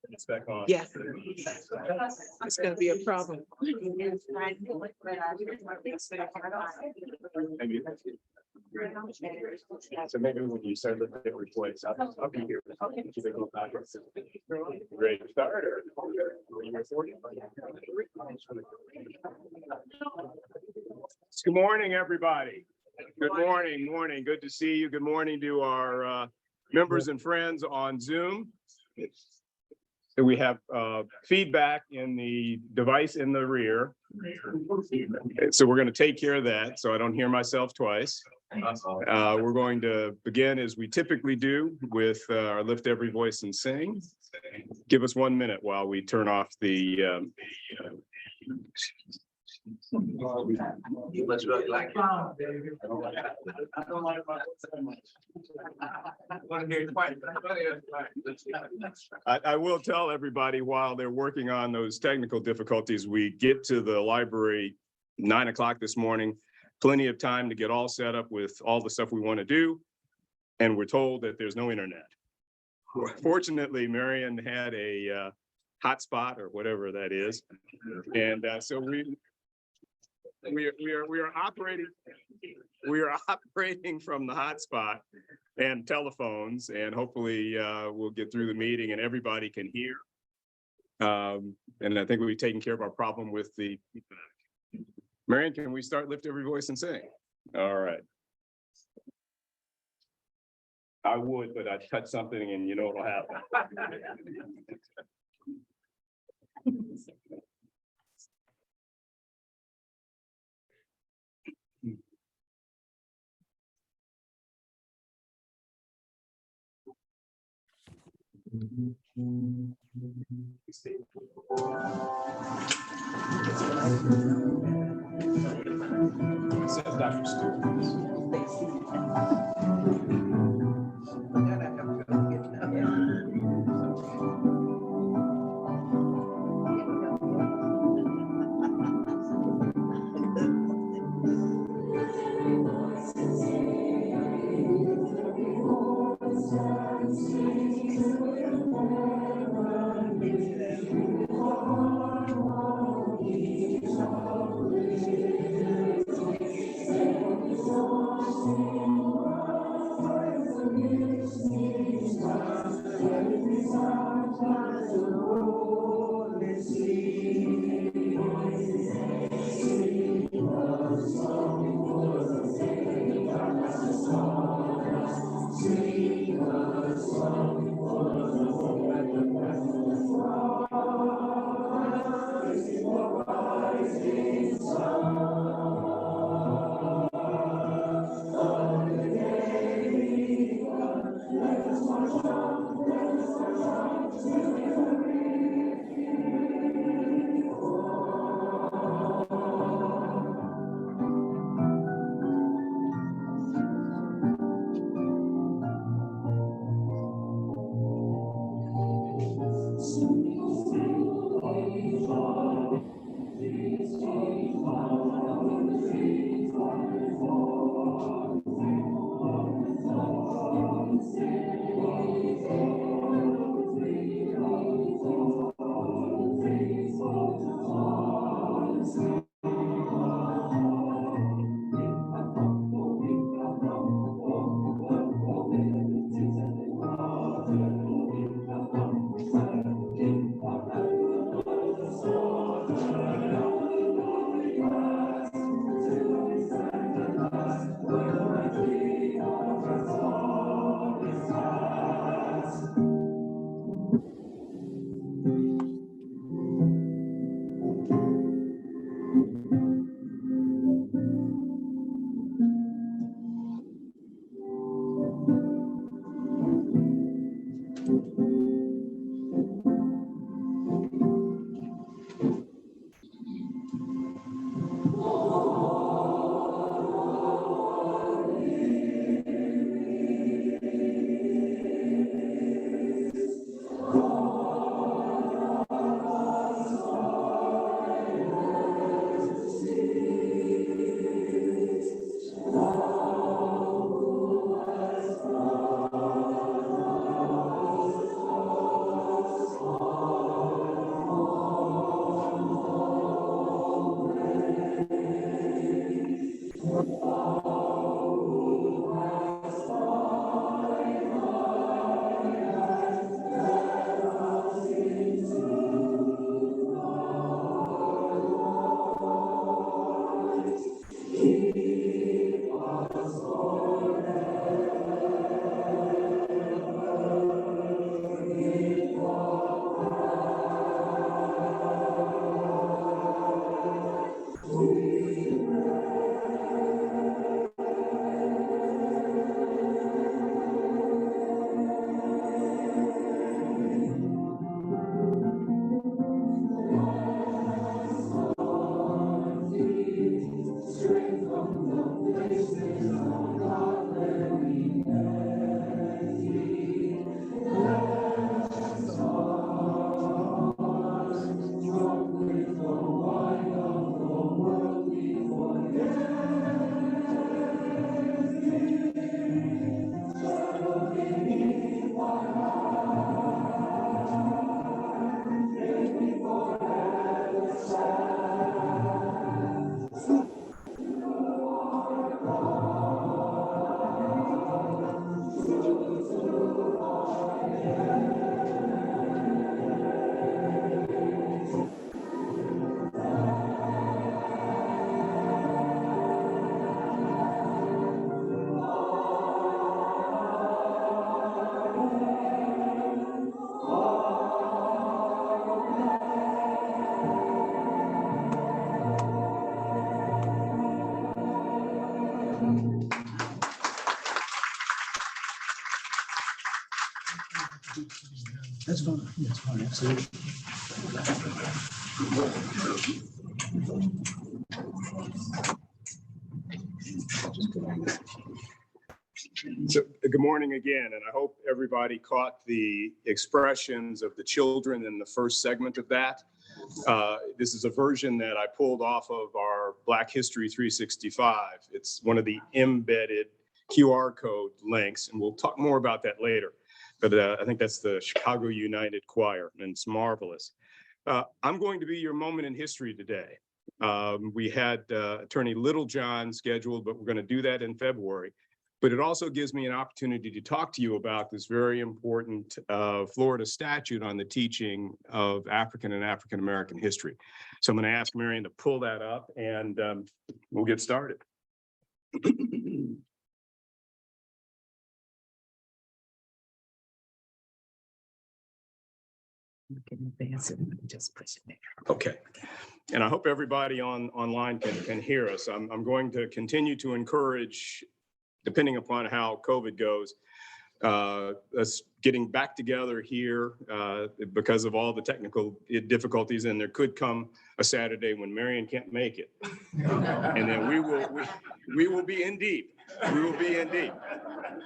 It's back on. Yeah. It's gonna be a problem. Maybe. So maybe when you start looking at replays, I'll be here. Ready to start or? Good morning, everybody. Good morning. Good to see you. Good morning to our members and friends on Zoom. We have feedback in the device in the rear. So we're going to take care of that so I don't hear myself twice. We're going to begin as we typically do with our Lift Every Voice and Sing. Give us 1 minute while we turn off the I will tell everybody while they're working on those technical difficulties, we get to the library 9 o'clock this morning, plenty of time to get all set up with all the stuff we want to do. And we're told that there's no internet. Fortunately, Marion had a hotspot or whatever that is. And so we are operating from the hotspot and telephones, and hopefully we'll get through the meeting and everybody can hear. And I think we'll be taking care of our problem with the Marion. Can we start Lift Every Voice and Sing? All right. I would, but I touch something and you know what'll happen. It says Dr. Stewart. That's fine. That's fine. Absolutely. So, good morning again, and I hope everybody caught the expressions of the children in the first segment of that. This is a version that I pulled off of our Black History 365. It's one of the embedded QR code links, and we'll talk more about that later. But I think that's the Chicago United Choir, and it's marvelous. I'm going to be your moment in history today. We had Attorney Littlejohn scheduled, but we're going to do that in February. But it also gives me an opportunity to talk to you about this very important Florida statute on the teaching of African and African-American history. So I'm going to ask Marion to pull that up, and we'll get started. You can advance it and just push it there. Okay. And I hope everybody online can hear us. I'm going to continue to encourage, depending upon how COVID goes, us getting back together here because of all the technical difficulties, and there could come a Saturday when Marion can't make it. And then we will be in deep. We will be in deep.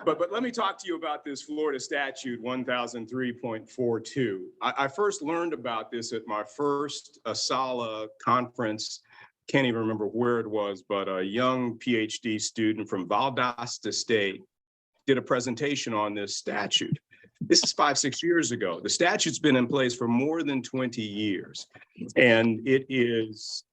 But let me talk to you about this Florida statute 1003.42. I first learned about this at my first ASALA conference. Can't even remember where it was, but a young PhD student from Valdosta State did a presentation on this statute. This is 5-6 years ago. The statute's been in place for more than 20 years, and it is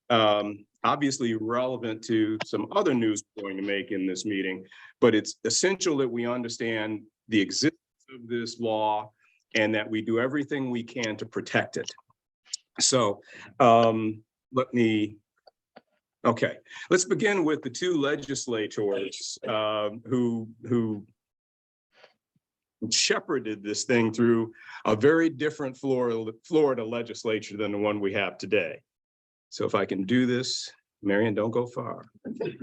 obviously relevant to some other news we're going to make in this meeting, but it's essential that we understand the existence of this law and that we do everything we can to protect it. So okay, let's begin with the two legislators who shepherded this thing through a very different Florida legislature than the one we have today. So if I can do this, Marion, don't go far. I think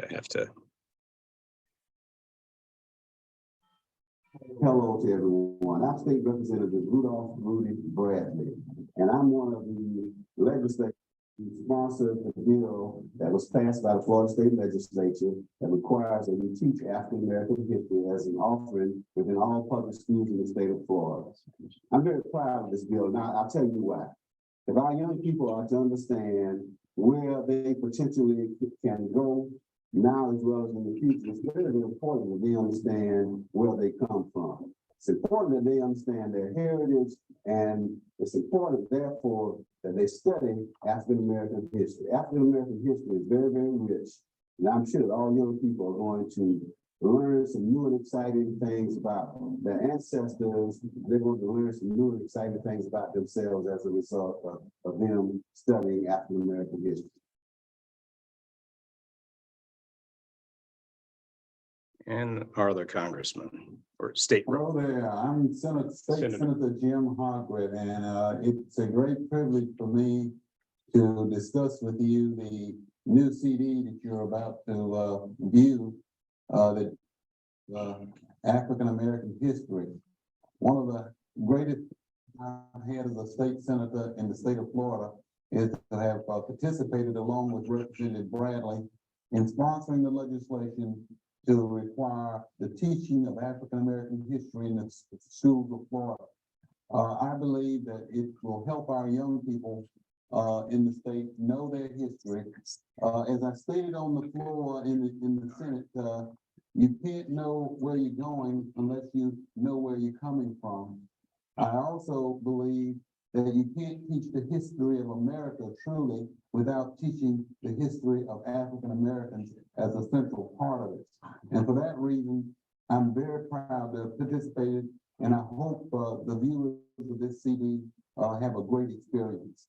I have to. Hello to everyone. I'm State Representative Rudolph Rudy Bradley, and I'm one of the legislators who sponsored the bill that was passed by the Florida State Legislature that requires that we teach African American history as an offering within all public schools in the state of Florida. I'm very proud of this bill. Now, I'll tell you why. If our young people are to understand where they potentially can go now as well as in the future, it's very important that they understand where they come from. It's important that they understand their heritage, and it's important, therefore, that they study African-American history. African-American history is very, very rich, and I'm sure that all young people are going to learn some new and exciting things about their ancestors. They're going to learn some new and exciting things about themselves as a result of them studying African-American history. And our other congressman or state rep. Hello there, I'm Senator Jim Hargrave, and it's a great privilege for me to discuss with you the new CD that you're about to view, that African-American history. One of the greatest I've had as a state senator in the state of Florida is to have participated along with Representative Bradley in sponsoring the legislation to require the teaching of African-American history in the schools of Florida. I believe that it will help our young people in the state know their history. As I stated on the floor in the Senate, you can't know where you're going unless you know where you're coming from. I also believe that you can't teach the history of America truly without teaching the history of African Americans as a central part of it. And for that reason, I'm very proud to have participated, and I hope the viewers of this CD have a great experience.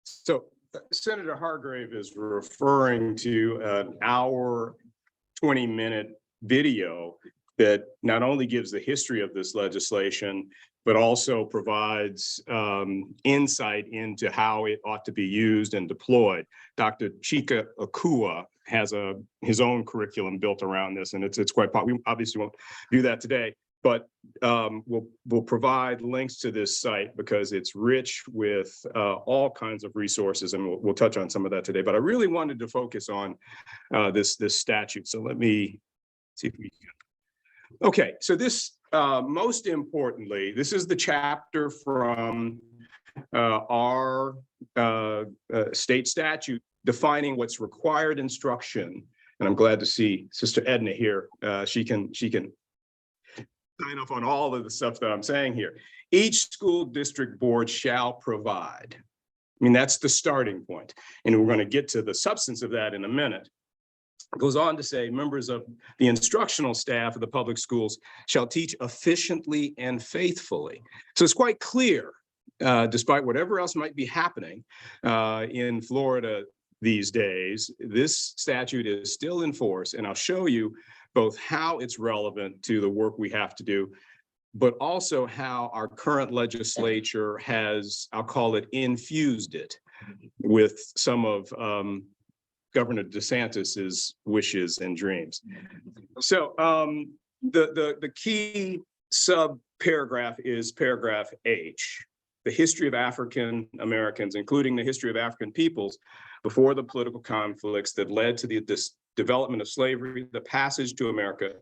So Senator Hargrave is referring to an hour, 20-minute video that not only gives the history of this legislation, but also provides insight into how it ought to be used and deployed. Dr. Chika Akua has his own curriculum built around this, and it's quite popular. We obviously won't do that today, but we'll provide links to this site because it's rich with all kinds of resources, and we'll touch on some of that today. But I really wanted to focus on this statute. So let me see if we can. Okay, so this most importantly, this is the chapter from our state statute defining what's required instruction. And I'm glad to see Sister Edna here. She can sign off on all of the stuff that I'm saying here. Each school district board shall provide. I mean, that's the starting point. And we're going to get to the substance of that in a minute. It goes on to say members of the instructional staff of the public schools shall teach efficiently and faithfully. So it's quite clear, despite whatever else might be happening in Florida these days, this statute is still in force. And I'll show you both how it's relevant to the work we have to do, but also how our current legislature has, I'll call it, infused it with some of Governor DeSantis's wishes and dreams. So the key sub-paragraph is paragraph H, the history of African Americans, including the history of African peoples before the political conflicts that led to the development of slavery, the passage to America,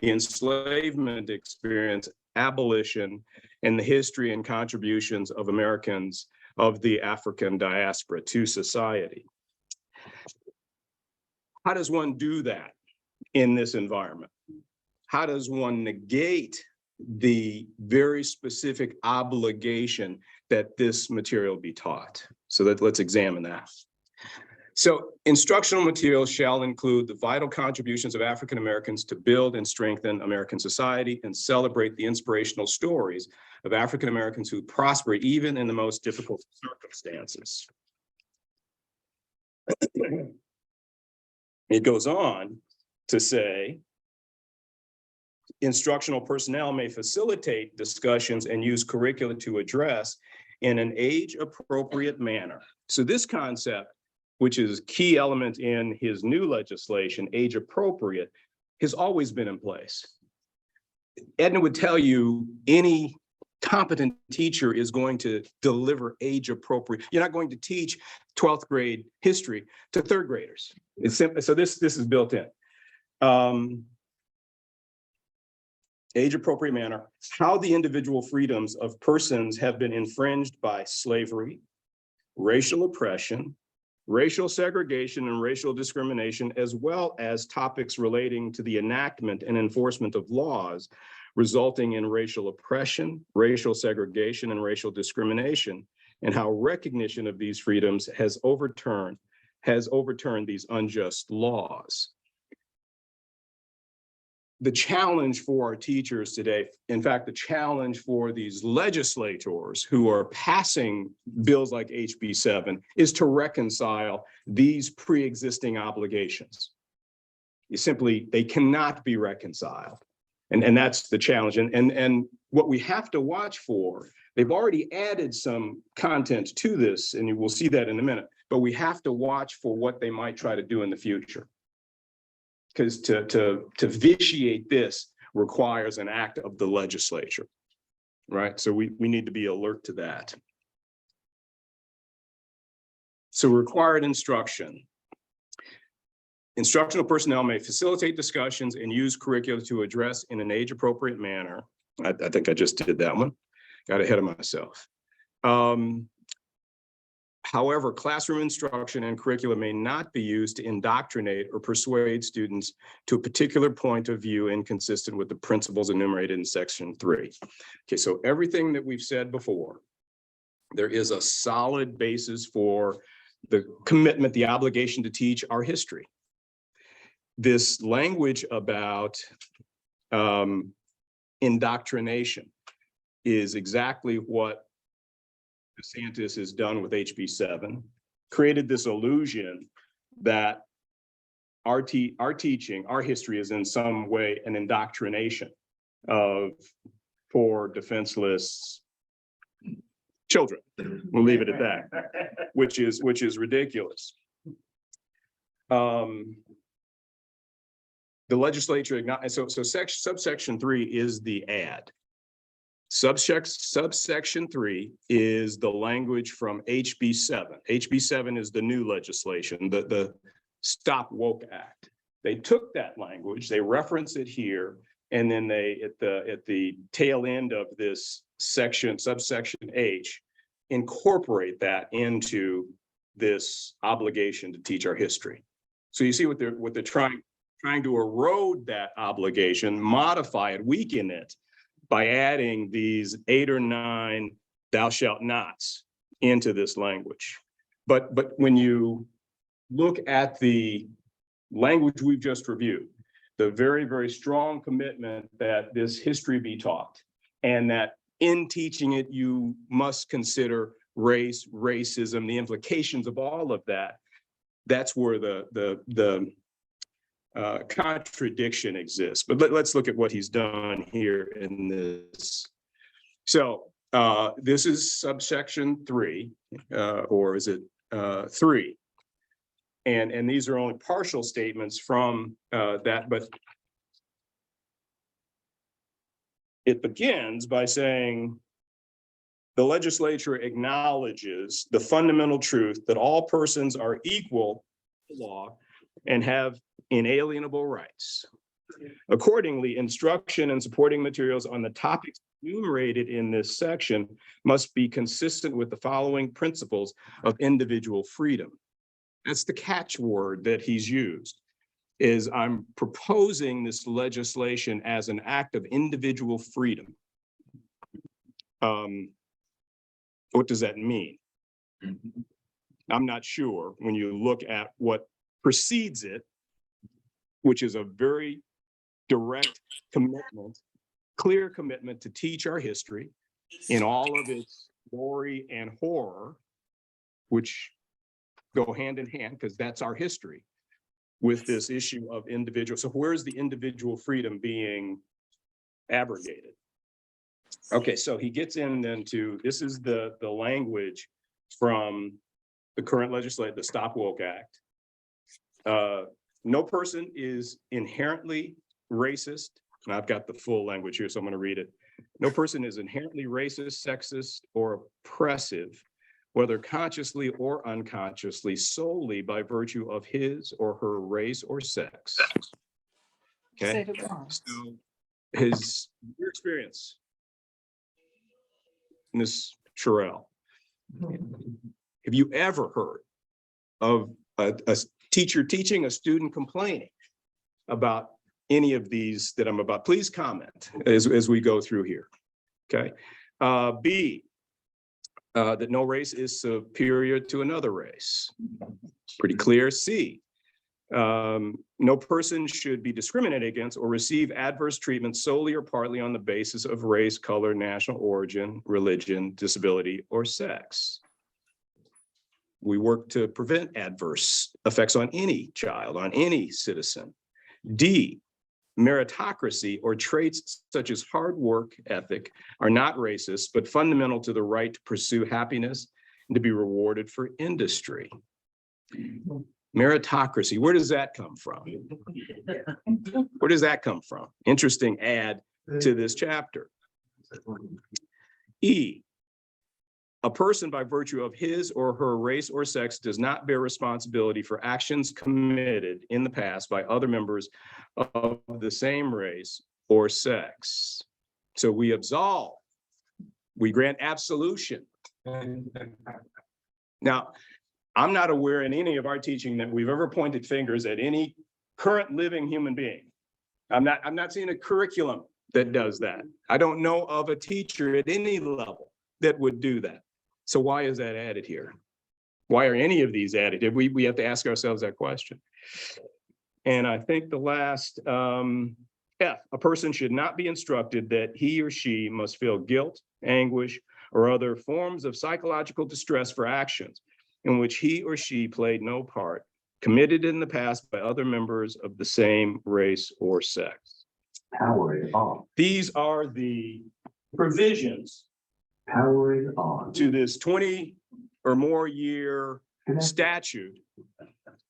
the enslavement experience, abolition, and the history and contributions of Americans of the African diaspora to society. How does one do that in this environment? How does one negate the very specific obligation that this material be taught? So let's examine that. So instructional materials shall include the vital contributions of African Americans to build and strengthen American society and celebrate the inspirational stories of African Americans who prosper even in the most difficult circumstances. It goes on to say, instructional personnel may facilitate discussions and use curricula to address in an age-appropriate manner. So this concept, which is a key element in his new legislation, age-appropriate, has always been in place. Edna would tell you any competent teacher is going to deliver age-appropriate. You're not going to teach 12th grade history to third graders. It's simple. So this is built in. Age-appropriate manner, how the individual freedoms of persons have been infringed by slavery, racial oppression, racial segregation, and racial discrimination, as well as topics relating to the enactment and enforcement of laws resulting in racial oppression, racial segregation, and racial discrimination, and how recognition of these freedoms has overturned these unjust laws. The challenge for our teachers today, in fact, the challenge for these legislators who are passing bills like HB 7 is to reconcile these pre-existing obligations. They cannot be reconciled. And that's the challenge. And what we have to watch for, they've already added some content to this, and you will see that in a minute, but we have to watch for what they might try to do in the future. Because to vitiate this requires an act of the legislature, right? So we need to be alert to that. So required instruction. Instructional personnel may facilitate discussions and use curricula to address in an age-appropriate manner. I think I just did that one. Got ahead of myself. However, classroom instruction and curricula may not be used to indoctrinate or persuade students to a particular point of view inconsistent with the principles enumerated in section 3. Okay, so everything that we've said before, there is a solid basis for the commitment, the obligation to teach our history. This language about indoctrination is exactly what DeSantis has done with HB 7, created this illusion that our teaching, our history is in some way an indoctrination of poor, defenseless children. We'll leave it at that, which is ridiculous. The legislature, subsection 3 is the add. Subsection 3 is the language from HB 7. HB 7 is the new legislation, the Stop Woke Act. They took that language, they reference it here, and then they, at the tail end of this section, subsection H, incorporate that into this obligation to teach our history. So you see what they're trying to erode that obligation, modify it, weaken it by adding these 8 or 9 thou shalt nots into this language. But when you look at the language we've just reviewed, the very, very strong commitment that this history be taught, and that in teaching it, you must consider race, racism, the implications of all of that. That's where the contradiction exists. But let's look at what he's done here in this. So this is subsection 3, or is it 3? And these are only partial statements from that, but it begins by saying the legislature acknowledges the fundamental truth that all persons are equal to law and have inalienable rights. Accordingly, instruction and supporting materials on the topics enumerated in this section must be consistent with the following principles of individual freedom. That's the catchword that he's used, is I'm proposing this legislation as an act of individual freedom. What does that mean? I'm not sure when you look at what precedes it, which is a very direct commitment, clear commitment to teach our history in all of its glory and horror, which go hand in hand because that's our history, with this issue of individual. So where's the individual freedom being abrogated? Okay, so he gets in then to, this is the language from the current legislation, the Stop Woke Act. No person is inherently racist, and I've got the full language here, so I'm going to read it. No person is inherently racist, sexist, or oppressive, whether consciously or unconsciously, solely by virtue of his or her race or sex. Okay, so your experience, Ms. Sherrill, have you ever heard of a teacher teaching, a student complaining about any of these that I'm about? Please comment as we go through here. Okay. B, that no race is superior to another race. Pretty clear. C, no person should be discriminated against or receive adverse treatment solely or partly on the basis of race, color, national origin, religion, disability, or sex. We work to prevent adverse effects on any child, on any citizen. D, meritocracy or traits such as hard work ethic are not racist, but fundamental to the right to pursue happiness and to be rewarded for industry. Meritocracy, where does that come from? Where does that come from? Interesting add to this chapter. E, a person by virtue of his or her race or sex does not bear responsibility for actions committed in the past by other members of the same race or sex. So we absolve, we grant absolution. Now, I'm not aware in any of our teaching that we've ever pointed fingers at any current living human being. I'm not seeing a curriculum that does that. I don't know of a teacher at any level that would do that. So why is that added here? Why are any of these added? We have to ask ourselves that question. And I think the last F, a person should not be instructed that he or she must feel guilt, anguish, or other forms of psychological distress for actions in which he or she played no part, committed in the past by other members of the same race or sex. How are they all? These are the provisions Powering on. to this 20 or more year statute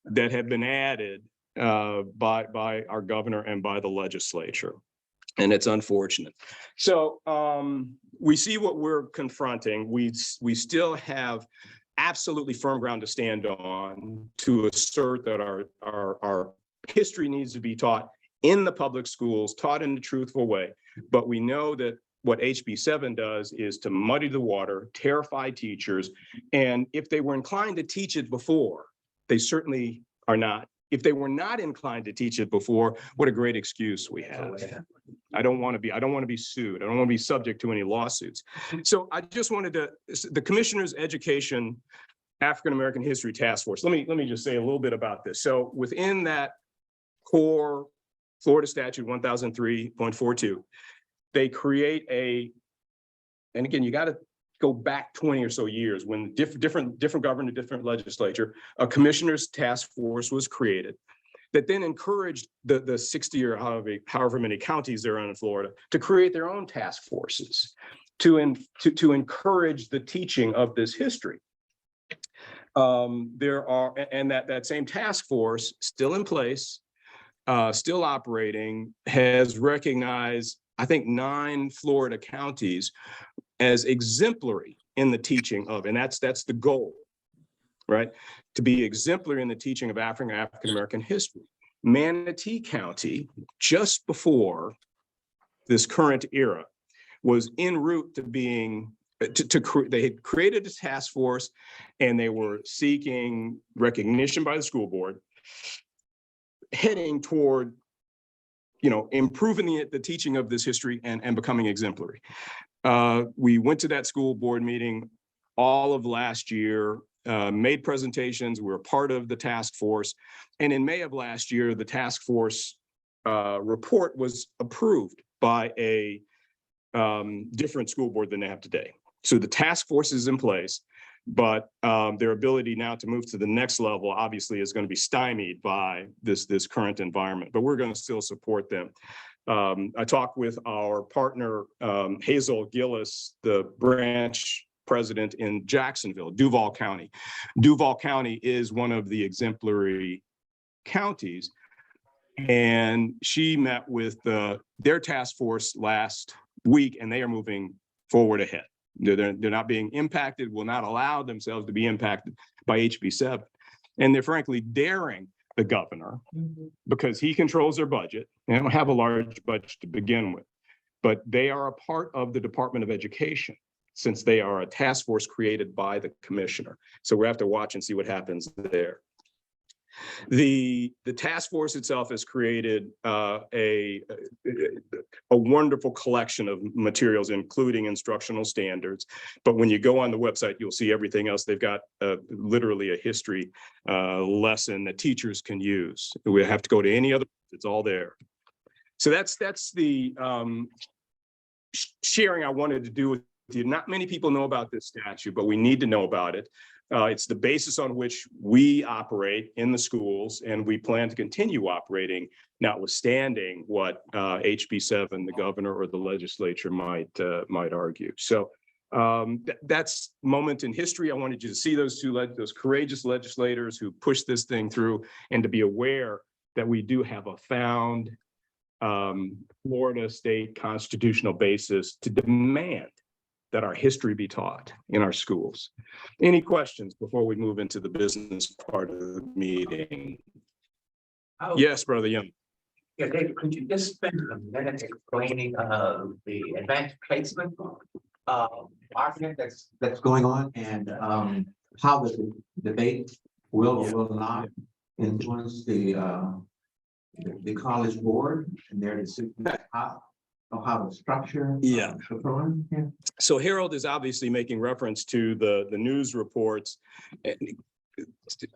that have been added by our governor and by the legislature. And it's unfortunate. So we see what we're confronting. We still have absolutely firm ground to stand on to assert that our history needs to be taught in the public schools, taught in a truthful way. But we know that what HB 7 does is to muddy the water, terrify teachers. And if they were inclined to teach it before, they certainly are not. If they were not inclined to teach it before, what a great excuse we have. I don't want to be sued. I don't want to be subject to any lawsuits. So I just wanted to, the Commissioner's Education African-American History Task Force. Let me just say a little bit about this. So within that core Florida Statute 1003.42, they create and again, you got to go back 20 or so years when different governor, different legislature, a commissioner's task force was created that then encouraged the 60 or however many counties there are in Florida to create their own task forces to encourage the teaching of this history. There are, and that same task force still in place, still operating, has recognized, I think, 9 Florida counties as exemplary in the teaching of, and that's the goal, right? To be exemplary in the teaching of African-American history. Manatee County, just before this current era, was en route to being, they had created a task force and they were seeking recognition by the school board, heading toward, improving the teaching of this history and becoming exemplary. We went to that school board meeting all of last year, made presentations. We were part of the task force. And in May of last year, the task force report was approved by a different school board than they have today. So the task force is in place, but their ability now to move to the next level obviously is going to be stymied by this current environment, but we're going to still support them. I talked with our partner, Hazel Gillis, the branch president in Jacksonville, Duval County. Duval County is one of the exemplary counties, and she met with their task force last week, and they are moving forward ahead. They're not being impacted, will not allow themselves to be impacted by HB 7. And they're frankly daring the governor because he controls their budget. They don't have a large budget to begin with, but they are a part of the Department of Education since they are a task force created by the commissioner. So we have to watch and see what happens there. The task force itself has created a wonderful collection of materials, including instructional standards. But when you go on the website, you'll see everything else. They've got literally a history lesson that teachers can use. We have to go to any other, it's all there. So that's the sharing I wanted to do with you. Not many people know about this statute, but we need to know about it. It's the basis on which we operate in the schools, and we plan to continue operating, notwithstanding what HB 7, the governor or the legislature might argue. So that's moment in history. I wanted you to see those those courageous legislators who pushed this thing through, and to be aware that we do have a found Florida state constitutional basis to demand that our history be taught in our schools. Any questions before we move into the business part of the meeting? Oh. Yes, Brother Young. Yeah, David, could you just spend a minute explaining the advanced placement argument that's going on, and how the debate will or will not influence the college board and their decision how to structure the program? Yeah. So Harold is obviously making reference to the news reports.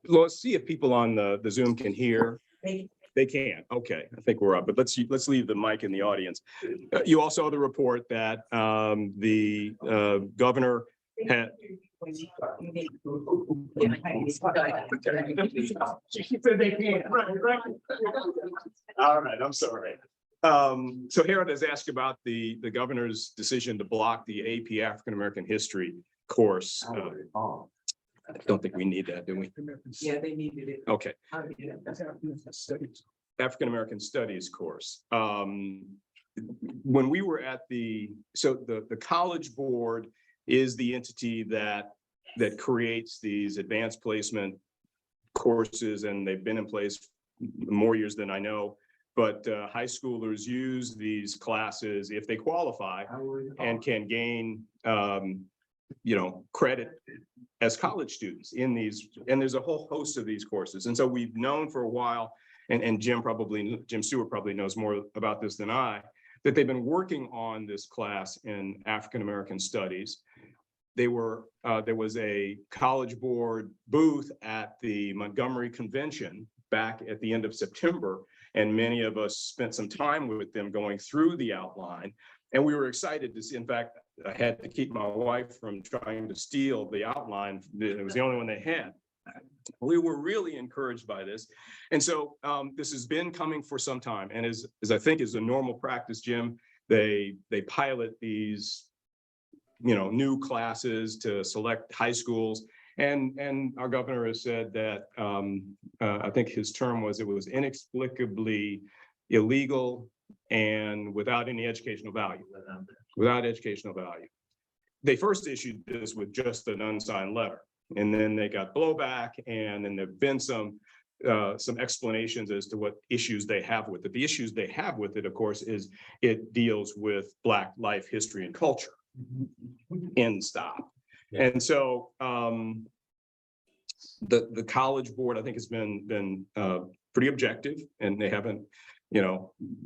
Let's see if people on the Zoom can hear. They can. Okay, I think we're up, but let's leave the mic in the audience. You also saw the report that the governor had. She said they can't. All right, I'm sorry. So Harold has asked about the governor's decision to block the AP African American History course. I don't think we need that, do we? Yeah, they needed it. Okay, That's African American Studies course. When we were at the College Board is the entity that creates these advanced placement courses, and they've been in place more years than I know. But high schoolers use these classes if they qualify and can gain, credit as college students in these. And there's a whole host of these courses. And so we've known for a while, and Jim Stewart probably knows more about this than I, that they've been working on this class in African American Studies. There was a College Board booth at the Montgomery Convention back at the end of September, and many of us spent some time with them going through the outline. And we were excited to see, in fact, I had to keep my wife from trying to steal the outline. It was the only one they had. We were really encouraged by this. And so this has been coming for some time. And as I think is a normal practice, Jim, they pilot these, new classes to select high schools. And our governor has said that I think his term was, it was inexplicably illegal and without any educational value. Without educational value. They first issued this with just an unsigned letter, and then they got blowback, and then there've been some explanations as to what issues they have with it. The issues they have with it, of course, is it deals with Black life, history, and culture. End stop. Yeah. And so the College Board, I think, has been pretty objective, and they haven't,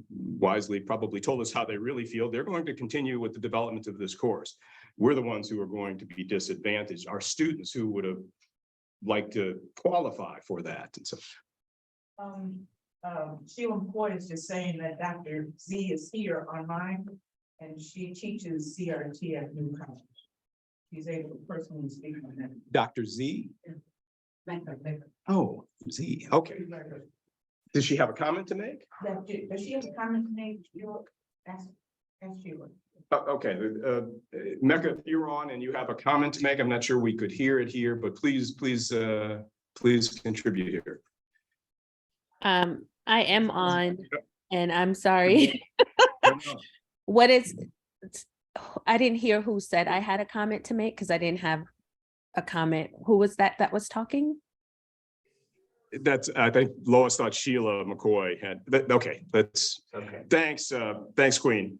wisely probably told us how they really feel. They're going to continue with the development of this course. We're the ones who are going to be disadvantaged. Our students who would have liked to qualify for that. And so, Sheila McCoy is just saying that Dr. Z is here online, and she teaches CRT at New College. She's able to personally speak on that. Dr. Z? Oh, Z. Okay. Does she have a comment to make? Does she have a comment to make? Ask Sheila. Okay, Mecca, if you're on and you have a comment to make, I'm not sure we could hear it here, but please contribute here. I am on, and I'm sorry. I didn't hear who said I had a comment to make, because I didn't have a comment. Who was that was talking? I think Lois thought Sheila McCoy had, okay, thanks, Queen.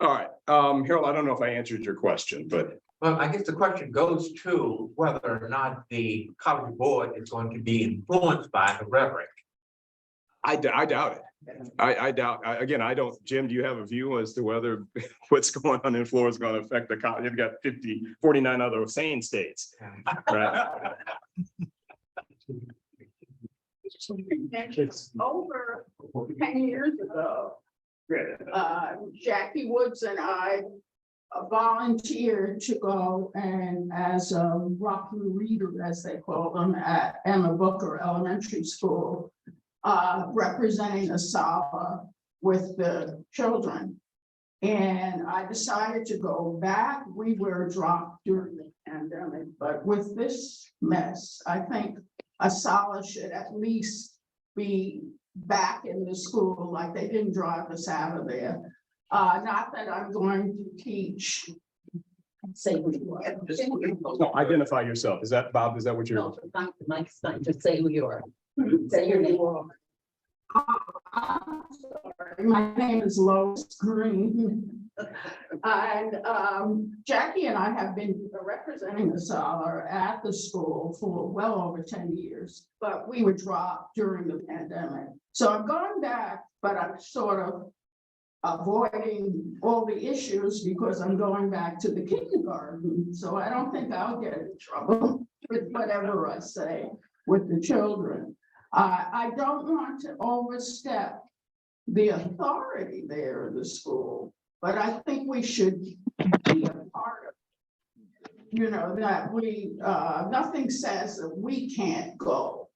All right, Harold, I don't know if I answered your question, but. Well, I guess the question goes to whether or not the College Board is going to be influenced by the rhetoric. I doubt it. I doubt, again, I don't, Jim, do you have a view as to whether what's going on in Florida is going to affect the college? You've got 49 other sane states, right? Over 10 years ago, Jackie Woods and I volunteered to go and as a rock reader, as they call them, at Emma Booker Elementary School, representing Asala with the children. And I decided to go back. We were dropped during the pandemic, but with this mess, I think Asala should at least be back in the school, like they didn't drive us out of there. Not that I'm going to teach. Say who you are. No, identify yourself. Is that, Bob, is that what you're? No, Mike's not, just say who you are. Say your name. I'm sorry, my name is Lois Green. And Jackie and I have been representing Asala at the school for well over 10 years, but we were dropped during the pandemic. So I'm going back, but I'm sort of avoiding all the issues because I'm going back to the kindergarten. So I don't think I'll get in trouble with whatever I say with the children. I don't want to overstep the authority there in the school, but I think we should be a part of it. That we, nothing says that we can't go,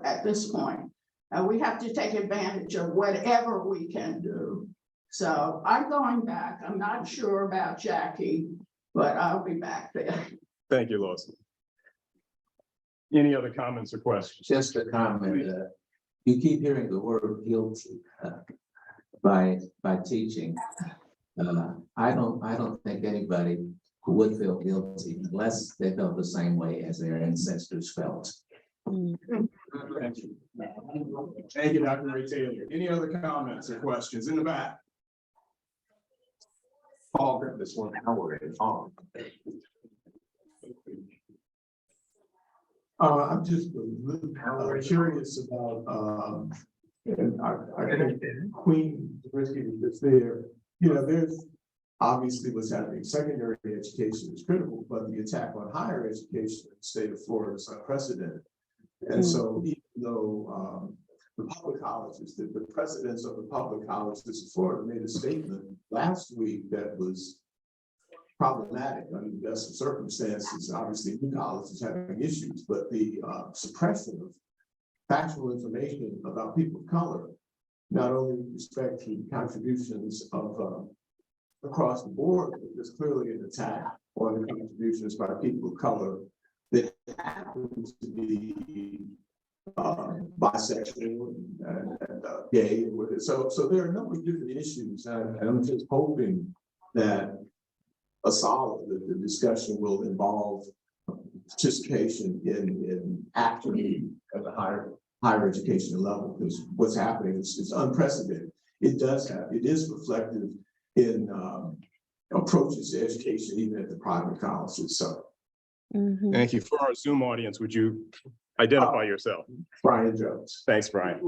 at this point. And we have to take advantage of whatever we can do. So I'm going back. I'm not sure about Jackie, but I'll be back there. Thank you, Lois. Any other comments or questions? Just a comment, you keep hearing the word guilty, by teaching. I don't think anybody would feel guilty unless they felt the same way as their ancestors felt. Thank you. Thank you, Dr. Ray Taylor. Any other comments or questions in the back? Paul, grab this one. I'm just curious about, and I think Queen Risky is there. You know, there's obviously what's happening. Secondary education is critical, but the attack on higher education in the state of Florida is unprecedented. And so even though the public colleges, the presidents of the public colleges of Florida made a statement last week that was problematic under the best of circumstances. Obviously, new colleges having issues, but the suppression of factual information about people of color, not only with respect to contributions of across the board, but there's clearly an attack on the contributions by people of color that happens to be bisexual and gay. And so there are a number of different issues, and I'm just hoping that the discussion will involve participation in action at the higher education level, because what's happening is unprecedented. It is reflective in approaches to education, even at the private colleges. So Thank you. For our Zoom audience, would you identify yourself? Brian Jones. Thanks, Brian.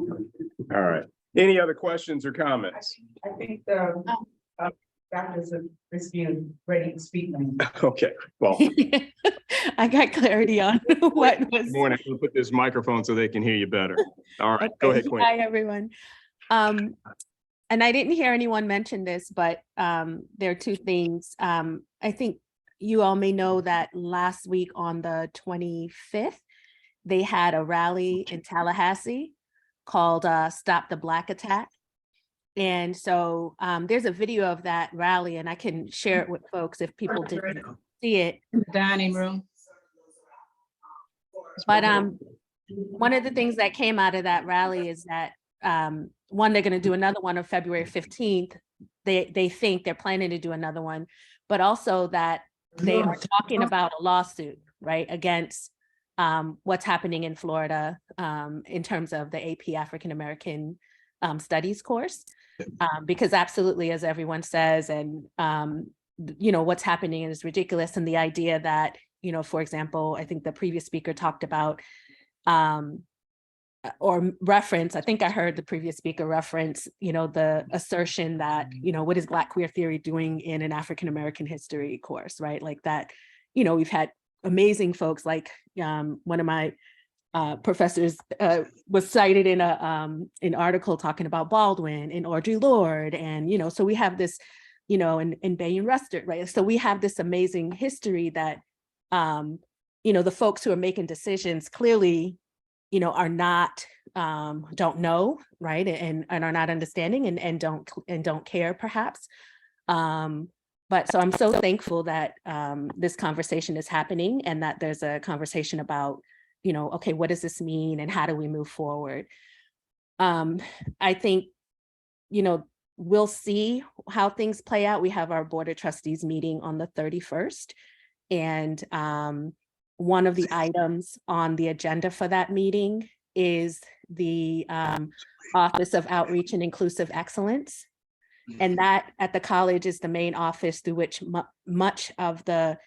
All right. Any other questions or comments? I think Dr. Risky is ready to speak now. Okay, well, I got clarity on what was. good morning. We'll put this microphone so they can hear you better. All right, go ahead, Queen. Hi, everyone. And I didn't hear anyone mention this, but there are two things. I think you all may know that last week on the 25th, they had a rally in Tallahassee called Stop the Black Attack. And so there's a video of that rally, and I can share it with folks if people didn't see it. Dining room. But one of the things that came out of that rally is that one, they're going to do another one on February 15th. They think they're planning to do another one, but also that they are talking about a lawsuit, right, against what's happening in Florida in terms of the AP African American Studies course, because absolutely, as everyone says, and you know, what's happening is ridiculous. And the idea that, you know, for example, I think the previous speaker talked about or reference, I think I heard the previous speaker reference, you know, the assertion that, you know, what is Black queer theory doing in an African American history course, right? Like that, you know, we've had amazing folks like one of my professors was cited in an article talking about Baldwin and Audre Lorde. And, you know, so we have this, you know, and Bayne Rustert, right? So we have this amazing history that, you know, the folks who are making decisions clearly, you know, are not, don't know, right? And are not understanding and don't care perhaps. But so I'm so thankful that this conversation is happening and that there's a conversation about, you know, okay, what does this mean and how do we move forward? I think, you know, we'll see how things play out. We have our Board of Trustees meeting on the 31st. And one of the items on the agenda for that meeting is the Office of Outreach and Inclusive Excellence. And that at the college is the main office through which much of the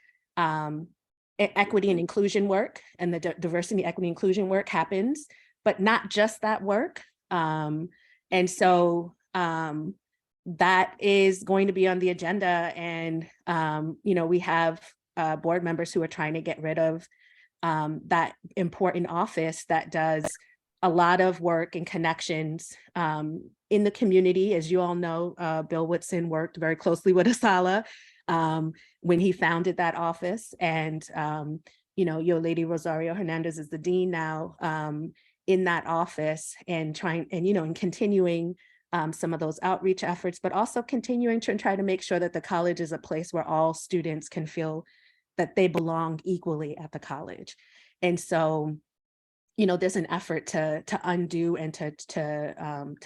equity and inclusion work and the diversity, equity, inclusion work happens, but not just that work. And so that is going to be on the agenda. And, you know, we have board members who are trying to get rid of that important office that does a lot of work and connections in the community. As you all know, Bill Woodson worked very closely with Asala when he founded that office. And, you know, your lady Rosario Hernandez is the dean now, in that office and trying and continuing some of those outreach efforts, but also continuing to try to make sure that the college is a place where all students can feel that they belong equally at the college. And so, there's an effort to undo and to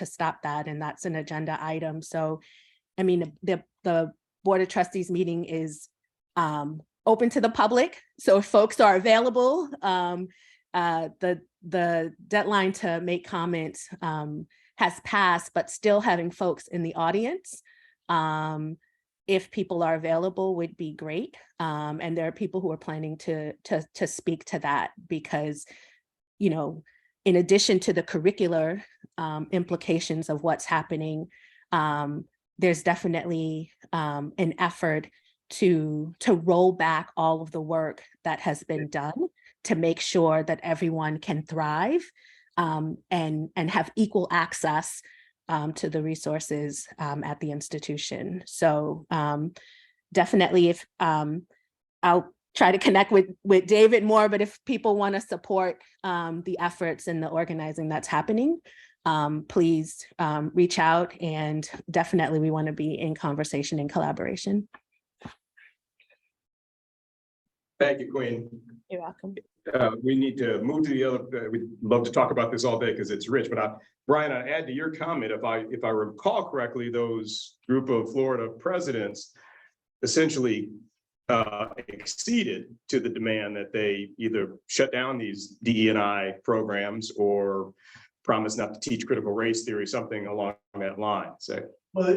stop that, and that's an agenda item. So, I mean, the Board of Trustees meeting is open to the public. So if folks are available, the deadline to make comments has passed, but still having folks in the audience, if people are available, would be great. And there are people who are planning to speak to that because, in addition to the curricular implications of what's happening, there's definitely an effort to roll back all of the work that has been done to make sure that everyone can thrive and have equal access to the resources at the institution. So definitely, if I'll try to connect with David more, but if people want to support the efforts and the organizing that's happening, please reach out, and definitely we want to be in conversation and collaboration. Thank you, Queen. You're welcome. We need to move to the other, we'd love to talk about this all day because it's rich, but Brian, I add to your comment, if I recall correctly, those group of Florida presidents essentially acceded to the demand that they either shut down these DE&I programs or promise not to teach critical race theory, something along that line. So, Well,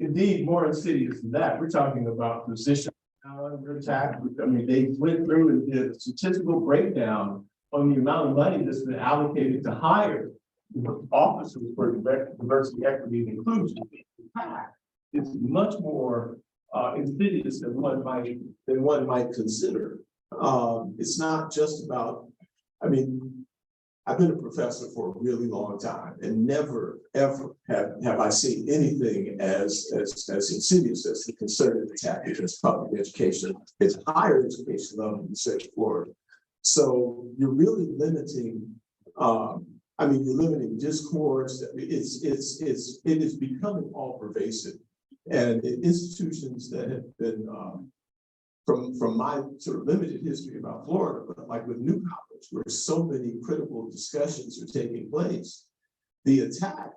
indeed, more insidious than that. We're talking about position attack. I mean, they went through and did a statistical breakdown on the amount of money that's been allocated to hire officers for diversity, equity, and inclusion. It's much more insidious than one might consider. It's not just about, I mean, I've been a professor for a really long time and never, ever have I seen anything as insidious as the concerted attack against public education. It's higher education level in the state of Florida. So you're really limiting, you're limiting discourse. It is becoming all pervasive. And institutions that have been, from my sort of limited history about Florida, but like with New College, where so many critical discussions are taking place, the attack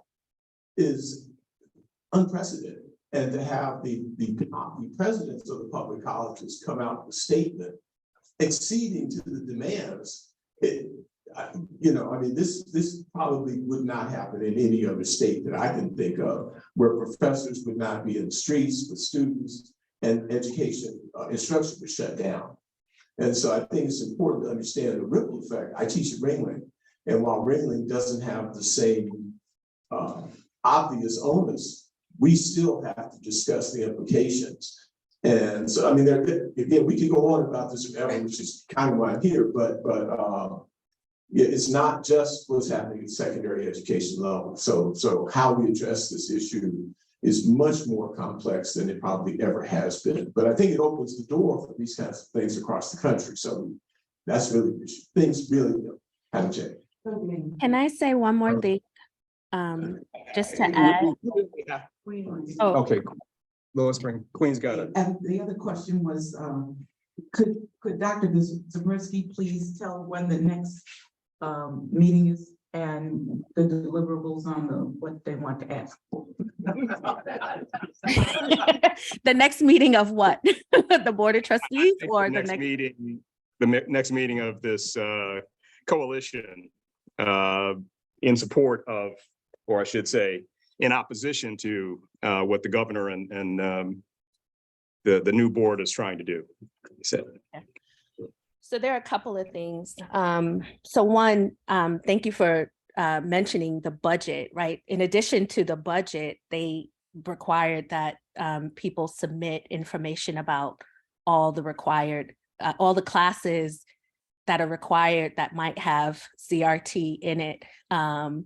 is unprecedented. And to have the presidents of the public colleges come out with a statement acceding to the demands, this probably would not happen in any other state that I can think of, where professors would not be in the streets with students and education instruction was shut down. And so I think it's important to understand the ripple effect. I teach at Ringling, and while Ringling doesn't have the same obvious onus, we still have to discuss the implications. And so, I mean, again, we could go on about this forever, which is kind of why I'm here, but it's not just what's happening at secondary education level. So how we address this issue is much more complex than it probably ever has been. But I think it opens the door for these kinds of things across the country. So that's really, things really haven't changed. Can I say one more thing? Just to add. Oh, okay, Lois Spring, Queen's got it. And the other question was, could Dr. Zabriskie please tell when the next meeting is and the deliverables on what they want to ask for? The next meeting of what? The Board of Trustees or the next meeting? The next meeting of this coalition in support of, or I should say, in opposition to what the governor and the new board is trying to do. So there are a couple of things. So one, thank you for mentioning the budget, right? In addition to the budget, they required that people submit information about all the required, all the classes that are required that might have CRT in it. And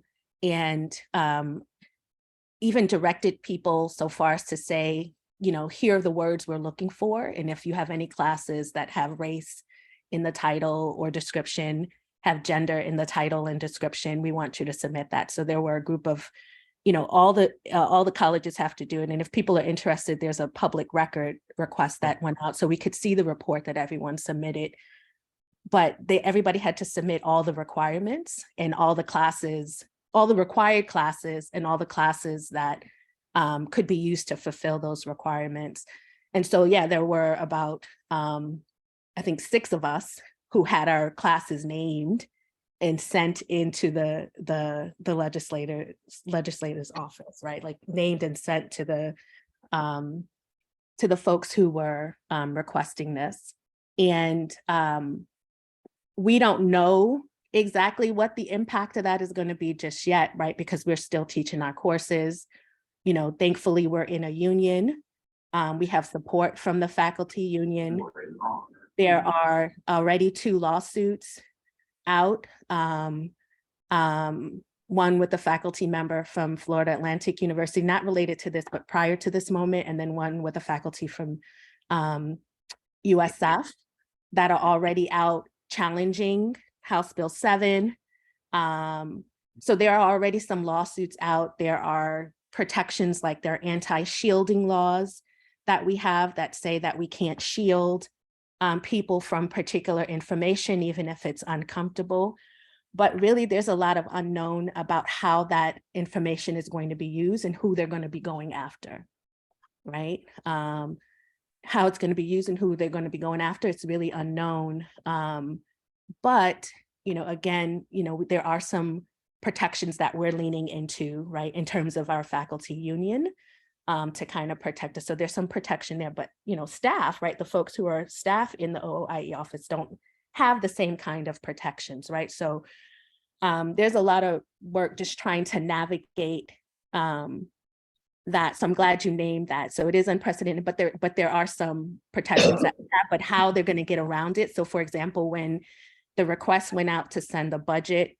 even directed people so far as to say, here are the words we're looking for. And if you have any classes that have race in the title or description, have gender in the title and description, we want you to submit that. So there were a group of, you know, all the colleges have to do it. And if people are interested, there's a public record request that went out, so we could see the report that everyone submitted. But everybody had to submit all the requirements and all the classes, all the required classes and all the classes that could be used to fulfill those requirements. And so, yeah, there were about, I think 6 of us who had our classes named and sent into the legislator's office, right? Like named and sent to the folks who were requesting this. And we don't know exactly what the impact of that is going to be just yet, right? Because we're still teaching our courses. You know, thankfully, we're in a union. We have support from the faculty union. There are already 2 lawsuits out. One with a faculty member from Florida Atlantic University, not related to this, but prior to this moment, and then one with a faculty from USF that are already out challenging House Bill 7. So there are already some lawsuits out. There are protections, like there are anti-shielding laws that we have that say that we can't shield people from particular information, even if it's uncomfortable. But really, there's a lot of unknown about how that information is going to be used and who they're going to be going after, right? How it's going to be used and who they're going to be going after, it's really unknown. But, you know, again, you know, there are some protections that we're leaning into, right, in terms of our faculty union to kind of protect us. So there's some protection there, but, you know, staff, right, the folks who are staff in the OOIE office don't have the same kind of protections, right? So there's a lot of work just trying to navigate that. So I'm glad you named that. So it is unprecedented, but there are some protections that we have, but how they're going to get around it. So for example, when the request went out to send the budget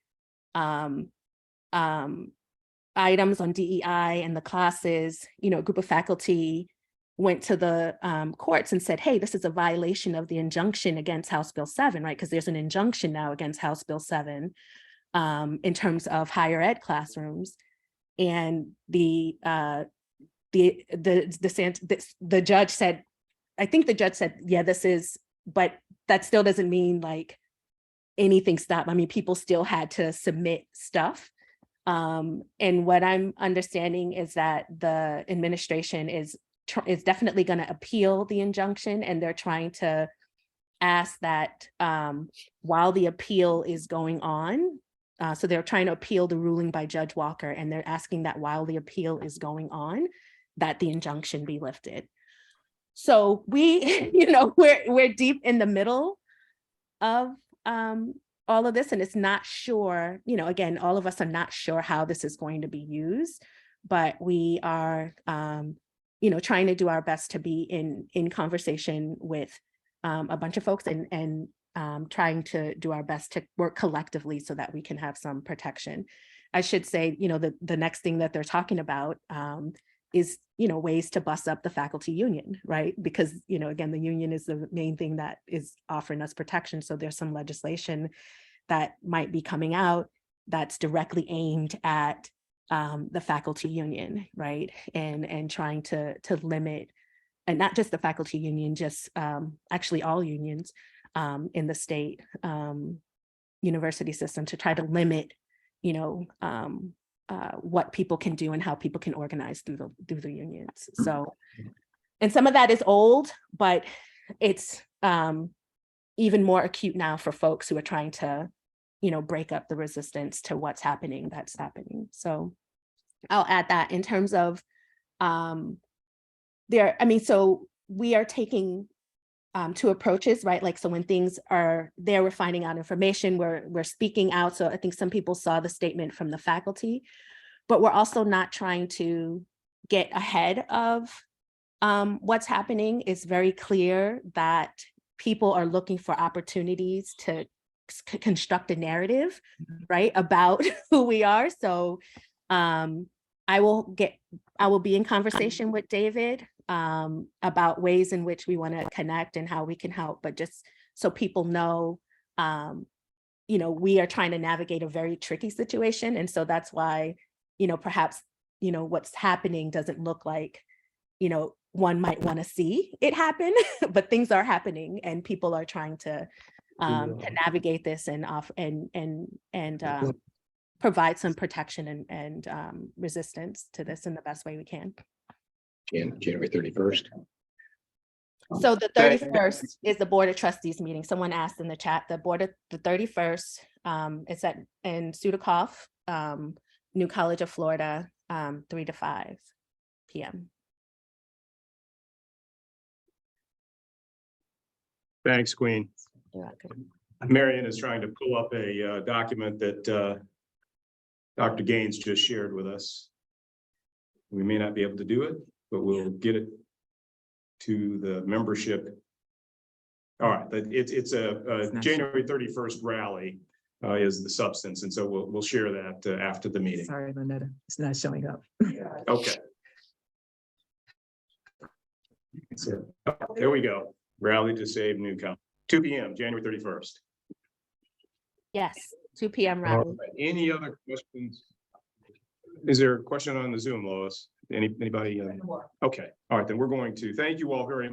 items on DEI and the classes, you know, a group of faculty went to the courts and said, hey, this is a violation of the injunction against House Bill 7, right? Because there's an injunction now against House Bill 7 in terms of higher ed classrooms. And the judge said, I think the judge said, yeah, this is, but that still doesn't mean like anything stopped. I mean, people still had to submit stuff. And what I'm understanding is that the administration is definitely going to appeal the injunction, and they're trying to ask that while the appeal is going on, so they're trying to appeal the ruling by Judge Walker, and they're asking that while the appeal is going on, that the injunction be lifted. So we, you know, we're deep in the middle of all of this, and it's not sure, you know, again, all of us are not sure how this is going to be used, but we are, you know, trying to do our best to be in conversation with a bunch of folks and trying to do our best to work collectively so that we can have some protection. I should say, you know, the next thing that they're talking about is, you know, ways to bust up the faculty union, right? Because, you know, again, the union is the main thing that is offering us protection. So there's some legislation that might be coming out that's directly aimed at the faculty union, right? And trying to limit, and not just the faculty union, just actually all unions in the state university system, to try to limit, you know, what people can do and how people can organize through the unions. So, and some of that is old, but it's even more acute now for folks who are trying to, you know, break up the resistance to what's happening, that's happening. So I'll add that in terms of so we are taking 2 approaches, right? Like, so when things are there, we're finding out information, we're speaking out. So I think some people saw the statement from the faculty, but we're also not trying to get ahead of what's happening. It's very clear that people are looking for opportunities to construct a narrative, right, about who we are. So I will be in conversation with David about ways in which we want to connect and how we can help, but just so people know we are trying to navigate a very tricky situation. And so that's why, perhaps, what's happening doesn't look like, one might want to see it happen, but things are happening and people are trying to navigate this and provide some protection and resistance to this in the best way we can. January 31st. So the 31st is the Board of Trustees meeting. Someone asked in the chat, the 31st, it's in Sudikoff, New College of Florida, 3 to 5 p.m. Thanks, Queen. You're welcome. Marion is trying to pull up a document that Dr. Gaines just shared with us. We may not be able to do it, but we'll get it to the membership. All right, but it's a January 31st rally is the substance, and so we'll share that after the meeting. Sorry, Lynetta, it's not showing up. Okay. There we go. Rally to save Newcomb. 2 p.m. January 31st. Yes, 2 p.m. rally. Any other questions? Is there a question on the Zoom, Lois? Anybody? Okay, all right, then we're going to thank you all very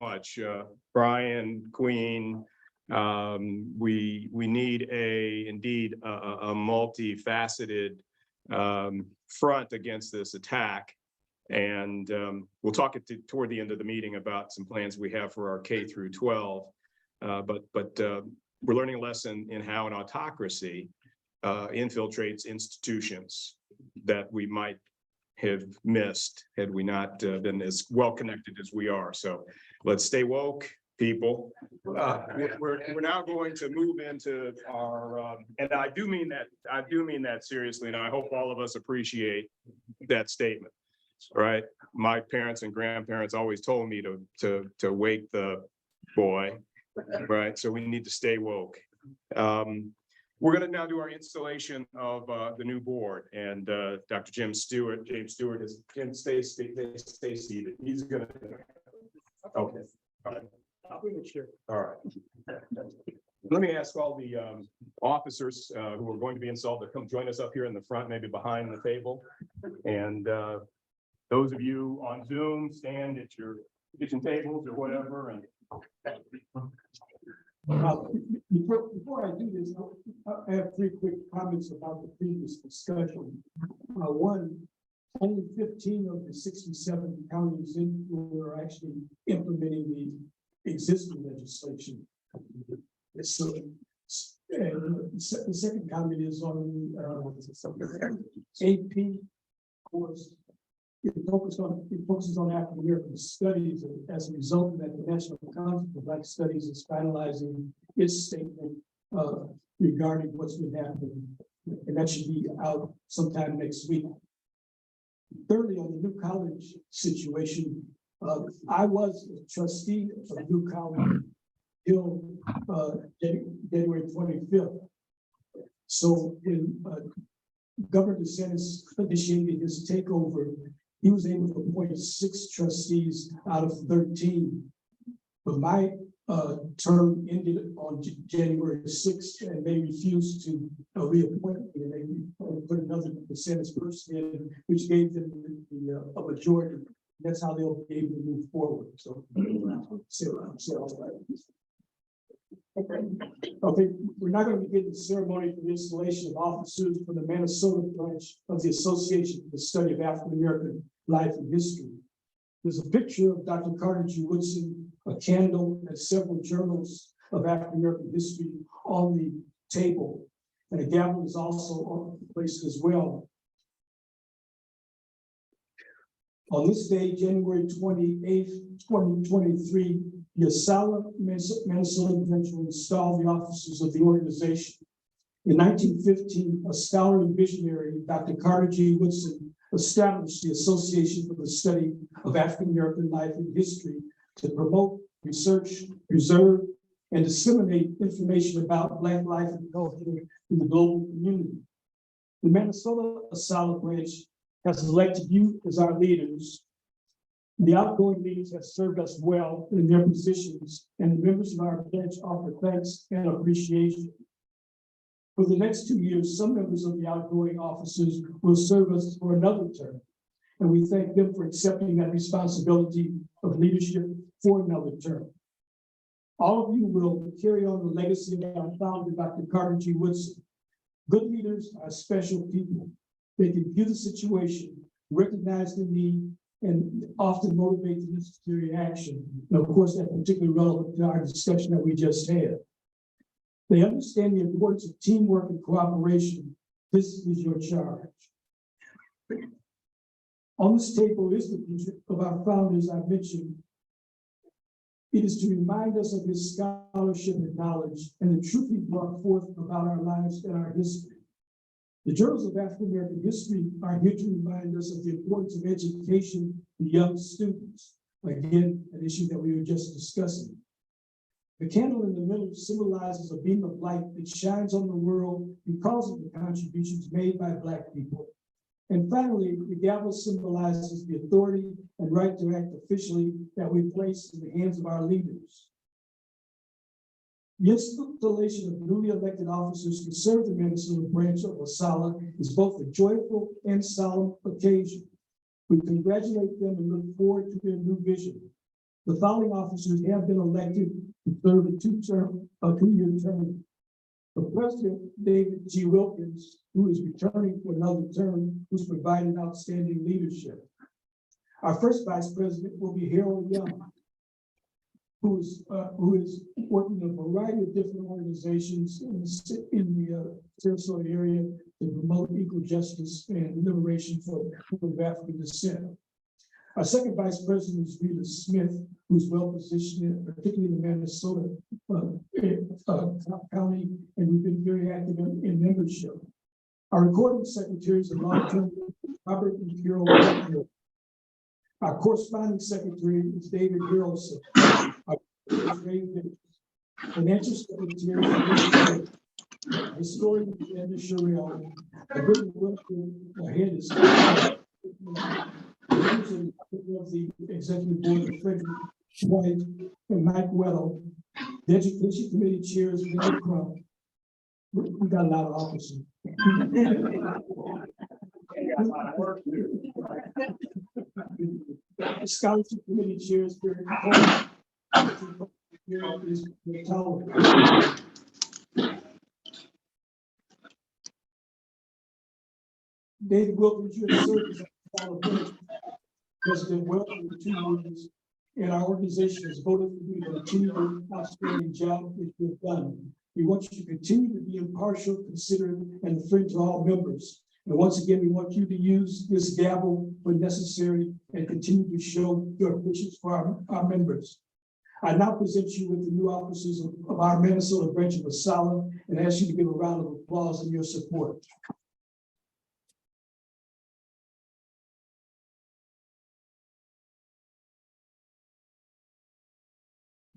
much. Brian, Queen, we need indeed a multifaceted front against this attack. And we'll talk toward the end of the meeting about some plans we have for our K through 12. But we're learning a lesson in how an autocracy infiltrates institutions that we might have missed had we not been as well connected as we are. So let's stay woke, people. We're now going to move into our, and I do mean that seriously, and I hope all of us appreciate that statement. Right, my parents and grandparents always told me to wake the boy. Right, so we need to stay woke. We're going to now do our installation of the new board, and Dr. James Stewart is stay seated. He's going to. Okay. All right. I'll bring it here. All right. Let me ask all the officers who are going to be installed to come join us up here in the front, maybe behind the table, and. Those of you on Zoom, stand at your kitchen tables or whatever. And before I do this, I have 3 quick comments about the previous discussion. One, only 15 of the 67 counties were actually implementing the existing legislation. So, the second comment is on the AP course. It focuses on African American studies, and as a result of that, the National Council for Black Studies is finalizing its statement regarding what's been happening, and that should be out sometime next week. Thirdly, on the New College situation, I was a trustee of New College till January 25th. So when Governor DeSantis initiated his takeover, he was able to appoint 6 trustees out of 13. But my term ended on January 6th, and they refused to reappoint me, and they put another DeSantis person in, which gave them a majority. That's how they'll be able to move forward. So, okay, we're not going to begin the ceremony for the installation of officers for the Minnesota branch of the Association for the Study of African American Life and History. There's a picture of Dr. Carter G. Woodson, a candle, and several journals of African American history on the table, and a gavel is also placed as well. On this day, January 28th, 2023, the Asala Minnesota Branch will install the officers of the organization. In 1915, a scholar and visionary, Dr. Carter G. Woodson, established the Association for the Study of African American Life and History to promote, research, preserve, and disseminate information about Black life and culture in the global community. The Minnesota Asala Branch has elected you as our leaders. The outgoing leaders have served us well in their positions, and the members of our branch offer thanks and appreciation. For the next 2 years, some members of the outgoing officers will serve us for another term. And we thank them for accepting that responsibility of leadership for another term. All of you will carry on the legacy of our founder, Dr. Carter G. Woodson. Good leaders are special people. They can view the situation, recognize the need, and often motivate the necessary action. And of course, that's particularly relevant to our discussion that we just had. They understand the importance of teamwork and cooperation. This is your charge. On this table is the picture of our founders I mentioned. It is to remind us of his scholarship and knowledge and the truth he brought forth about our lives and our history. The journals of African American history are here to remind us of the importance of education to young students. Again, an issue that we were just discussing. The candle in the middle symbolizes a beam of light that shines on the world because of the contributions made by Black people. And finally, the gavel symbolizes the authority and right to act officially that we place in the hands of our leaders. The installation of newly elected officers to serve the Minnesota branch of Wasalla is both a joyful and solemn occasion. We congratulate them and look forward to their new vision. The following officers have been elected to serve a two-year term. The President, David G. Wilkins, who is returning for another term, who's provided outstanding leadership. Our first Vice President will be Harold Young, who is working in a variety of different organizations in the Sarasota area to promote equal justice and liberation for people of African descent. Our second Vice President is Rita Smith, who's well positioned, particularly in the Minnesota County, and we've been very active in membership. Our recording secretaries are long-term Robert and Carol Whitfield. Our corresponding secretary is David Harrelson. Financial secretary is historian Amanda Sherrill. Brittany Wilson, head is of the executive board of Frederick White and Mike Weddle. The education committee chair is Mary Crump. We got a lot of officers. The scholarship committee chair is Barry Cole. David Wilkins, you have served as our President Welcome for 2 years, and our organization has voted for you to continue the outstanding job that you've done. We want you to continue to be impartial, considerate, and a friend to all members. And once again, we want you to use this gavel when necessary and continue to show your patience for our members. I now present you with the new officers of our Minnesota branch of Wasalla and ask you to give a round of applause in your support.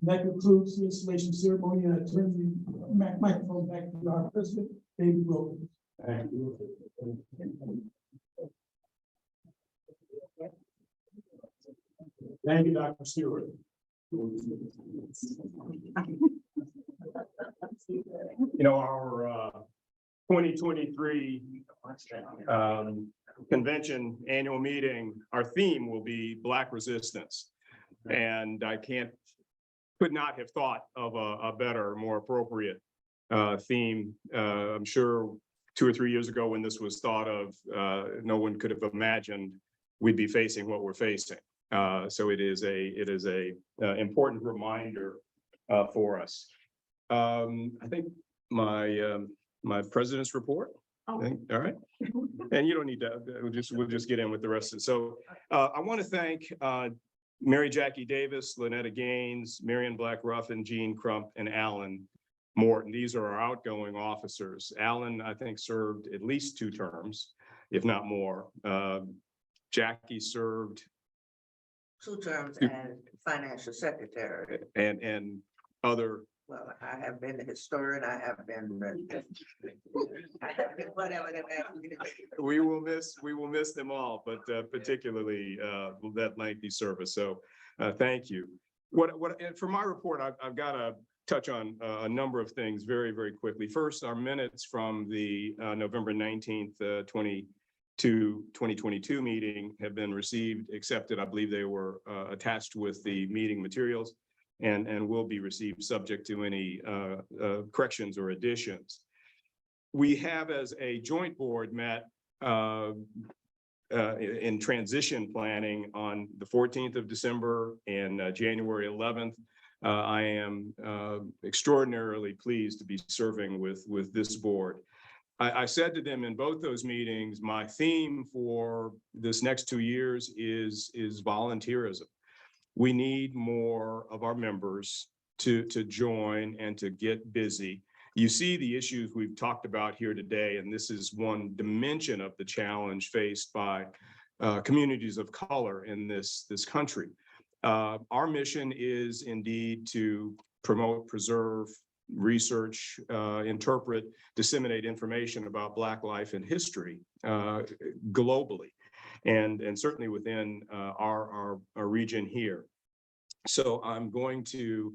That concludes the installation ceremony, and I turn the microphone back to our president, David Wilkins. Thank you. Thank you, Dr. Stewart. Our 2023 convention annual meeting, our theme will be Black Resistance. And I could not have thought of a better, more appropriate theme. I'm sure 2 or 3 years ago when this was thought of, no one could have imagined we'd be facing what we're facing. So it is a important reminder for us. I think my president's report. All right. And you don't need to, we'll just get in with the rest of it. So I want to thank Mary Jackie Davis, Lynetta Gaines, Marion Black Ruffin, Jean Crump, and Alan Morton. These are our outgoing officers. Alan, I think, served at least 2 terms, if not more. Jackie served 2 terms as financial secretary. And other. Well, I have been the historian, I have been whatever they have me to do. We will miss them all, but particularly that lengthy service. So thank you. And for my report, I've got touch on a number of things very, very quickly. First, our minutes from the November 19th, 2022 meeting have been received, accepted. I believe they were attached with the meeting materials and will be received subject to any corrections or additions. We have, as a joint board, met in transition planning on the 14th of December and January 11th. I am extraordinarily pleased to be serving with this board. I said to them in both those meetings, my theme for this next 2 years is volunteerism. We need more of our members to join and to get busy. You see the issues we've talked about here today, and this is one dimension of the challenge faced by communities of color in this country. Our mission is indeed to promote, preserve, research, interpret, disseminate information about Black life and history globally, and certainly within our region here. So I'm going to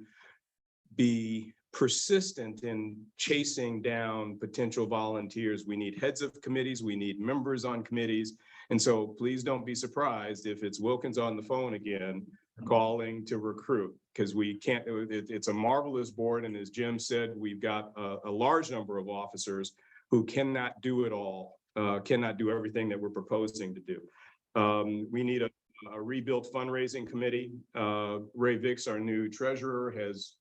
be persistent in chasing down potential volunteers. We need heads of committees, we need members on committees. And so please don't be surprised if it's Wilkins on the phone again, calling to recruit, because we can't, it's a marvelous board. And as Jim said, we've got a large number of officers who cannot do it all, cannot do everything that we're proposing to do. We need a rebuilt fundraising committee. Ray Vicks, our new treasurer, has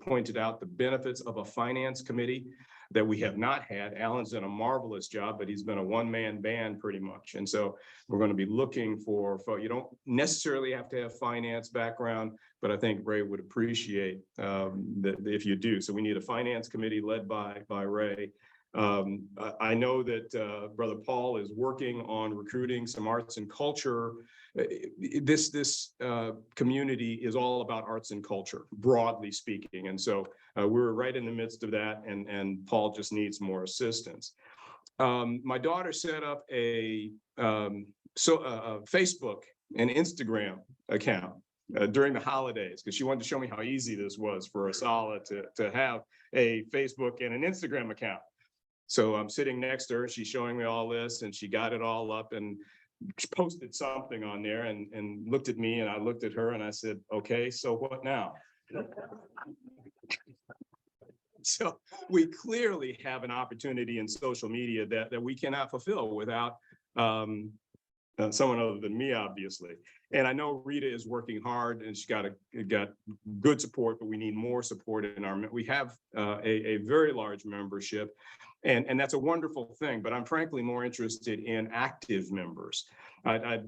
pointed out the benefits of a finance committee that we have not had. Alan's done a marvelous job, but he's been a one-man band pretty much. And so we're going to be looking for, you don't necessarily have to have finance background, but I think Ray would appreciate that if you do. So we need a finance committee led by Ray. I know that Brother Paul is working on recruiting some arts and culture. This community is all about arts and culture, broadly speaking. And so we're right in the midst of that, and Paul just needs more assistance. My daughter set up a Facebook and Instagram account during the holidays, because she wanted to show me how easy this was for Asala to have a Facebook and an Instagram account. So I'm sitting next to her, she's showing me all this, and she got it all up and she posted something on there and looked at me, and I looked at her and I said, okay, so what now? So we clearly have an opportunity in social media that we cannot fulfill without someone other than me, obviously. And I know Rita is working hard and she's got good support, but we need more support in our, we have a very large membership, and that's a wonderful thing, but I'm frankly more interested in active members. I'd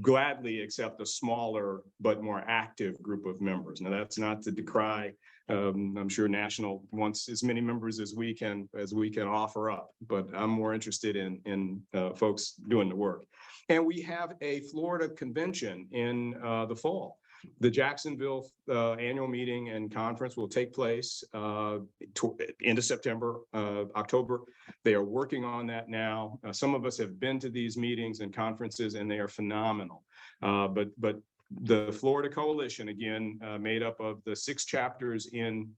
gladly accept a smaller but more active group of members. Now, that's not to decry. I'm sure National wants as many members as we can offer up, but I'm more interested in folks doing the work. And we have a Florida convention in the fall. The Jacksonville annual meeting and conference will take place end of September, October. They are working on that now. Some of us have been to these meetings and conferences, and they are phenomenal. But the Florida Coalition, again, made up of the 6 chapters in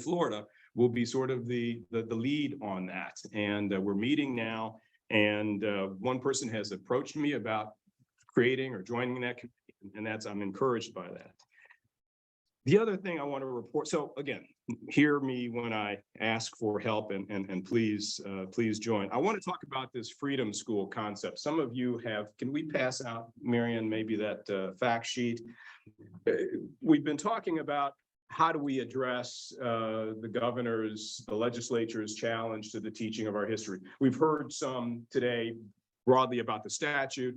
Florida, will be sort of the lead on that. And we're meeting now. And one person has approached me about creating or joining that committee, and I'm encouraged by that. The other thing I want to report, so again, hear me when I ask for help, and please join. I want to talk about this Freedom School concept. Some of you have, can we pass out, Marion, maybe that fact sheet? We've been talking about how do we address the legislature's challenge to the teaching of our history. We've heard some today broadly about the statute.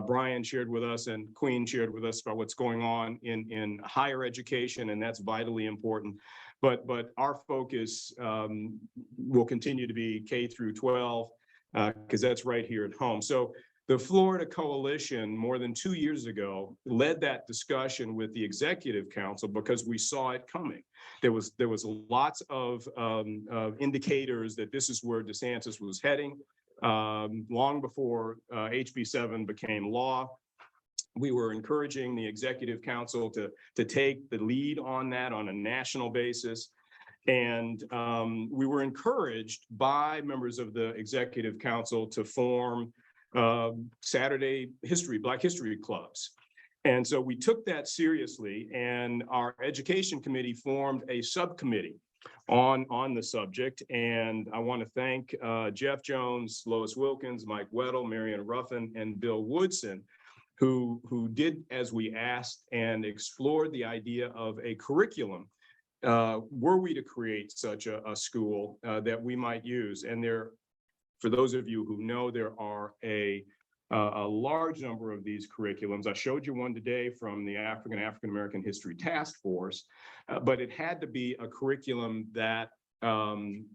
Brian shared with us and Queen shared with us about what's going on in higher education, and that's vitally important. But our focus will continue to be K through 12, because that's right here at home. So the Florida Coalition, more than 2 years ago, led that discussion with the Executive Council because we saw it coming. There was lots of indicators that this is where DeSantis was heading long before HB 7 became law. we were encouraging the executive council to take the lead on that on a national basis. And we were encouraged by members of the executive council to form Saturday Black History clubs. And so we took that seriously, and our education committee formed a subcommittee on the subject. And I want to thank Jeff Jones, Lois Wilkins, Mike Weddle, Marion Ruffin, and Bill Woodson, who did as we asked and explored the idea of a curriculum. Were we to create such a school that we might use? And for those of you who know, there are a large number of these curriculums. I showed you one today from the African-American History Task Force, but it had to be a curriculum that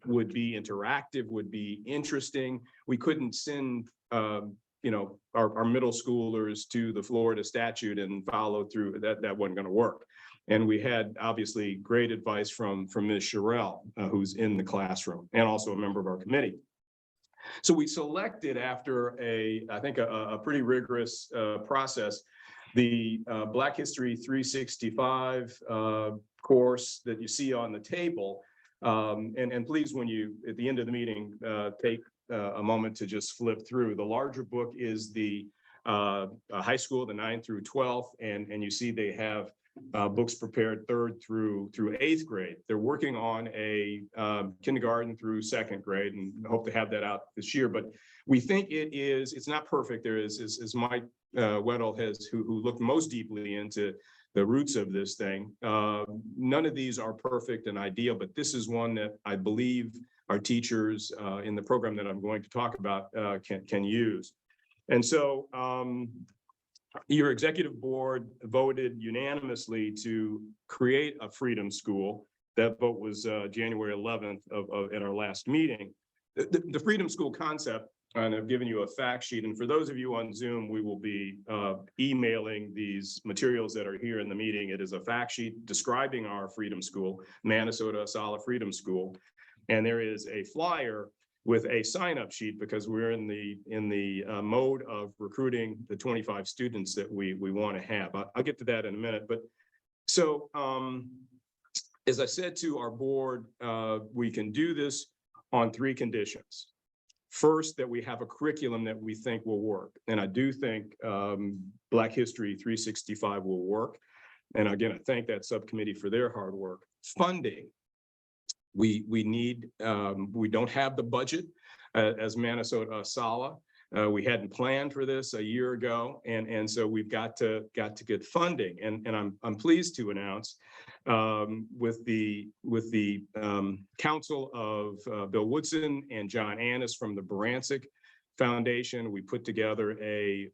would be interactive, would be interesting. We couldn't send our middle schoolers to the Florida statute and follow through. That wasn't going to work. And we had obviously great advice from Ms. Sherrill, who's in the classroom and also a member of our committee. So we selected, after I think a pretty rigorous process, the Black History 365 course that you see on the table. And please, when you, at the end of the meeting, take a moment to just flip through. The larger book is the high school, the 9th through 12th, and you see they have books prepared 3rd through 8th grade. They're working on a kindergarten through 2nd grade, and hope to have that out this year. But we think it's not perfect. There is, as Mike Weddle who looked most deeply into the roots of this thing. None of these are perfect and ideal, but this is one that I believe our teachers in the program that I'm going to talk about can use. And so your executive board voted unanimously to create a Freedom School. That vote was January 11th at our last meeting. The Freedom School concept, and I've given you a fact sheet. And for those of you on Zoom, we will be emailing these materials that are here in the meeting. It is a fact sheet describing our Freedom School, Manasota Asala Freedom School. And there is a flyer with a sign-up sheet because we're in the mode of recruiting the 25 students that we want to have. I'll get to that in a minute. But so as I said to our board, we can do this on 3 conditions. First, that we have a curriculum that we think will work. And I do think Black History 365 will work. And again, I thank that subcommittee for their hard work. Funding. We don't have the budget as Manasota Asala. We hadn't planned for this a year ago. And so we've got to get funding. And I'm pleased to announce with the counsel of Bill Woodson and John Annis from the Barancic Foundation, we put together a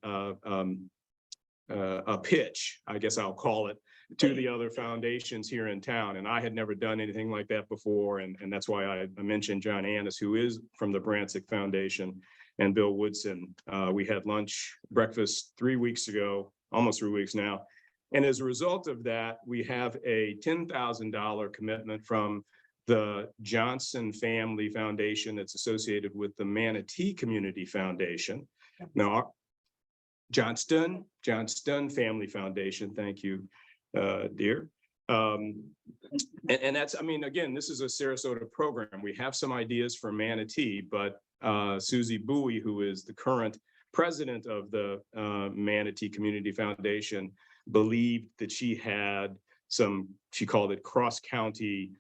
pitch, I guess I'll call it, to the other foundations here in town. And I had never done anything like that before. And that's why I mentioned John Annis, who is from the Barancic Foundation, and Bill Woodson. We had breakfast 3 weeks ago, almost 3 weeks now. And as a result of that, we have a $10,000 commitment from the Johnson Family Foundation that's associated with the Manatee Community Foundation. Now, Johnston Family Foundation, thank you, dear. And that's, I mean, again, this is a Sarasota program. We have some ideas for Manatee, but Susie Bowie, who is the current president of the Manatee Community Foundation, believed that she had she called it cross-county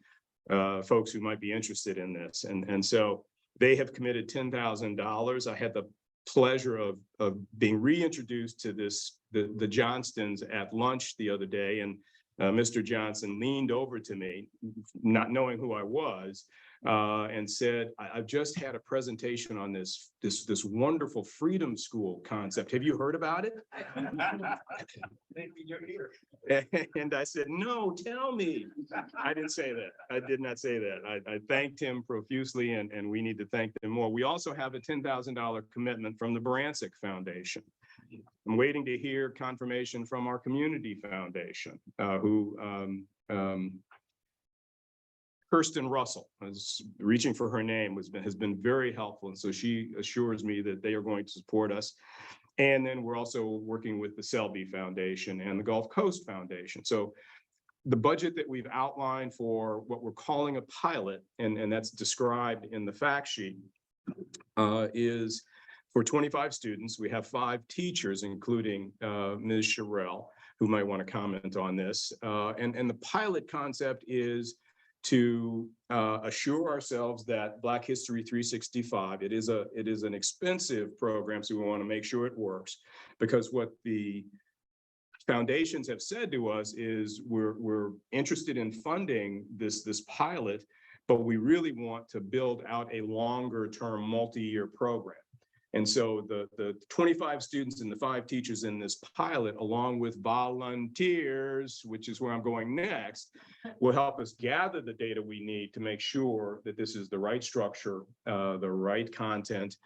folks who might be interested in this. And so they have committed $10,000. I had the pleasure of being reintroduced to the Johnstons at lunch the other day, and Mr. Johnson leaned over to me, not knowing who I was, and said, "I've just had a presentation on this wonderful Freedom School concept. Have you heard about it?" And I said, "No, tell me." I didn't say that. I did not say that. I thanked him profusely, and we need to thank them more. We also have a $10,000 commitment from the Barancic Foundation. I'm waiting to hear confirmation from our community foundation, who Kirsten Russell, is reaching for her name, has been very helpful. And so she assures me that they are going to support us. And then we're also working with the Selby Foundation and the Gulf Coast Foundation. So the budget that we've outlined for what we're calling a pilot, and that's described in the fact sheet, is for 25 students. We have 5 teachers, including Ms. Sherrill, who might want to comment on this. And the pilot concept is to assure ourselves that Black History 365, it is an expensive program, so we want to make sure it works, because what the foundations have said to us is we're interested in funding this pilot, but we really want to build out a longer term multi-year program. And so the 25 students and the 5 teachers in this pilot, along with volunteers, which is where I'm going next, will help us gather the data we need to make sure that this is the right structure, the right content.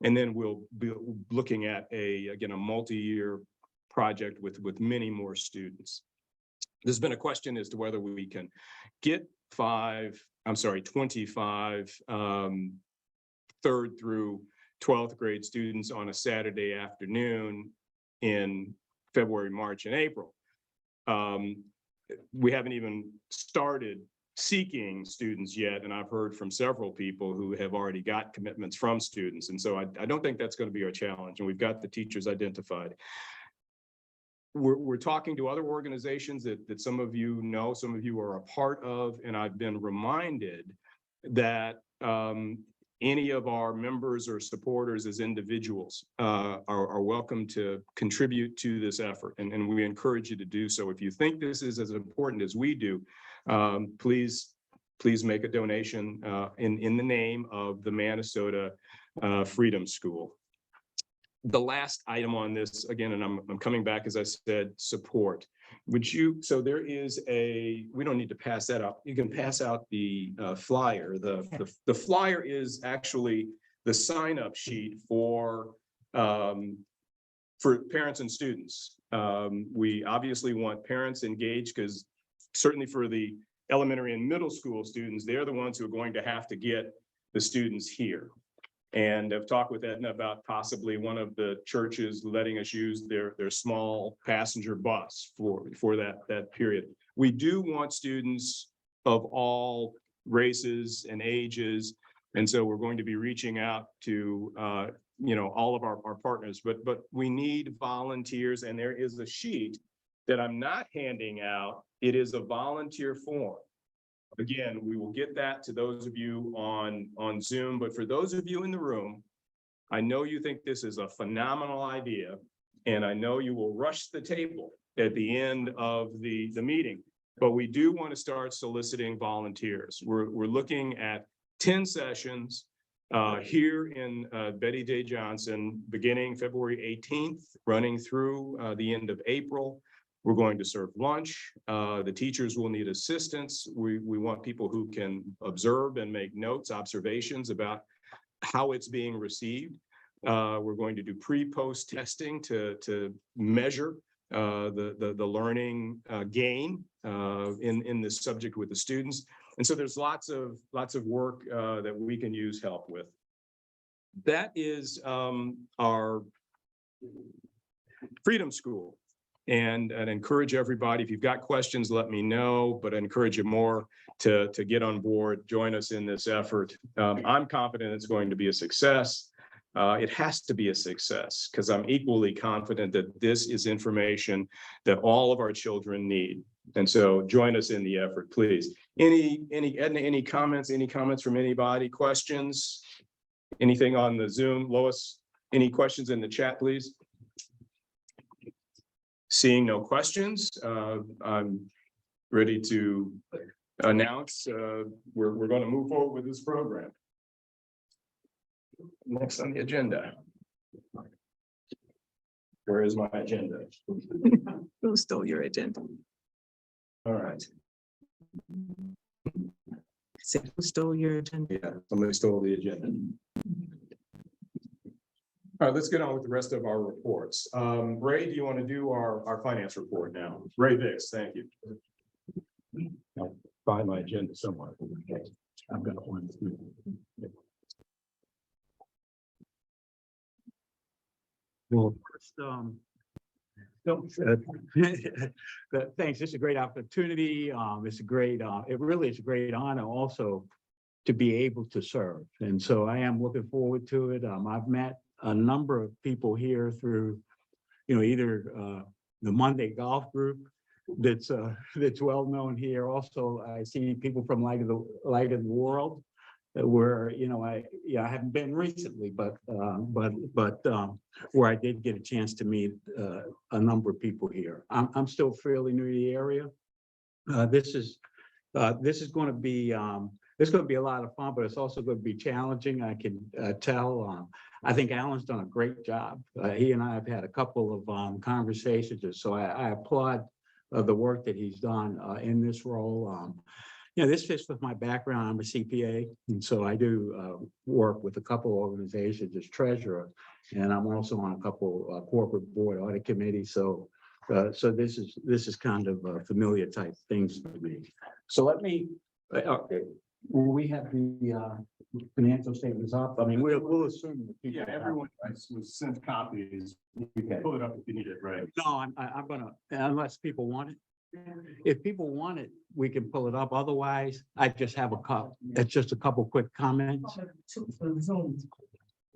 And then we'll be looking at a multi-year project with many more students. There's been a question as to whether we can get 25 3rd through 12th grade students on a Saturday afternoon in February, March, and April. We haven't even started seeking students yet, and I've heard from several people who have already got commitments from students. And so I don't think that's going to be our challenge, and we've got the teachers identified. We're talking to other organizations that some of you know, some of you are a part of, and I've been reminded that any of our members or supporters as individuals are welcome to contribute to this effort, and we encourage you to do so. If you think this is as important as we do, please make a donation in the name of the Minnesota Freedom School. The last item on this, again, and I'm coming back, as I said, support. So there is we don't need to pass that out. You can pass out the flyer. The flyer is actually the sign-up sheet for parents and students. We obviously want parents engaged, because certainly for the elementary and middle school students, they're the ones who are going to have to get the students here. And I've talked with Edna about possibly one of the churches letting us use their small passenger bus for that period. We do want students of all races and ages. And so we're going to be reaching out to all of our partners, but we need volunteers, and there is a sheet that I'm not handing out. It is a volunteer form. Again, we will get that to those of you on Zoom, but for those of you in the room, I know you think this is a phenomenal idea, and I know you will rush the table at the end of the meeting, but we do want to start soliciting volunteers. We're looking at 10 sessions here in Betty Day Johnson, beginning February 18th, running through the end of April. We're going to serve lunch. The teachers will need assistance. We want people who can observe and make notes, observations about how it's being received. We're going to do pre-post testing to measure the learning gain in this subject with the students. And so there's lots of work that we can use help with. That is our Freedom School. And I'd encourage everybody, if you've got questions, let me know, but I encourage you more to get on board, join us in this effort. I'm confident it's going to be a success. It has to be a success, because I'm equally confident that this is information that all of our children need. And so join us in the effort, please. Edna, any comments from anybody? Questions? Anything on the Zoom? Lois, any questions in the chat, please? Seeing no questions, I'm ready to announce we're going to move forward with this program. Next on the agenda. Where is my agenda? Who stole your agenda? All right. Said who stole your agenda? Yeah, somebody stole the agenda. All right, let's get on with the rest of our reports. Ray, do you want to do our finance report now? Ray Vicks, thank you. I'll find my agenda somewhere. I've got one. Well, first, thanks. This is a great opportunity. It's a great, it really is a great honor also to be able to serve. And so I am looking forward to it. I've met a number of people here through, either the Monday Golf Group that's well known here. Also, I see people from Light of the World where, I haven't been recently, but where I did get a chance to meet a number of people here. I'm still fairly new to the area. This is going to be a lot of fun, but it's also going to be challenging. I can tell. I think Alan's done a great job. He and I have had a couple of conversations, so I applaud the work that he's done in this role. This fits with my background. I'm a CPA, and so I do work with a couple of organizations as treasurer, and I'm also on a couple corporate board audit committees. So this is kind of familiar type things for me. So let me. We have the financial statements up. I mean, we'll assume that people. Yeah, everyone was sent copies. You can pull it up if you need it, right? No, I'm gonna, unless people want it. If people want it, we can pull it up. Otherwise, I just have it's just a couple quick comments.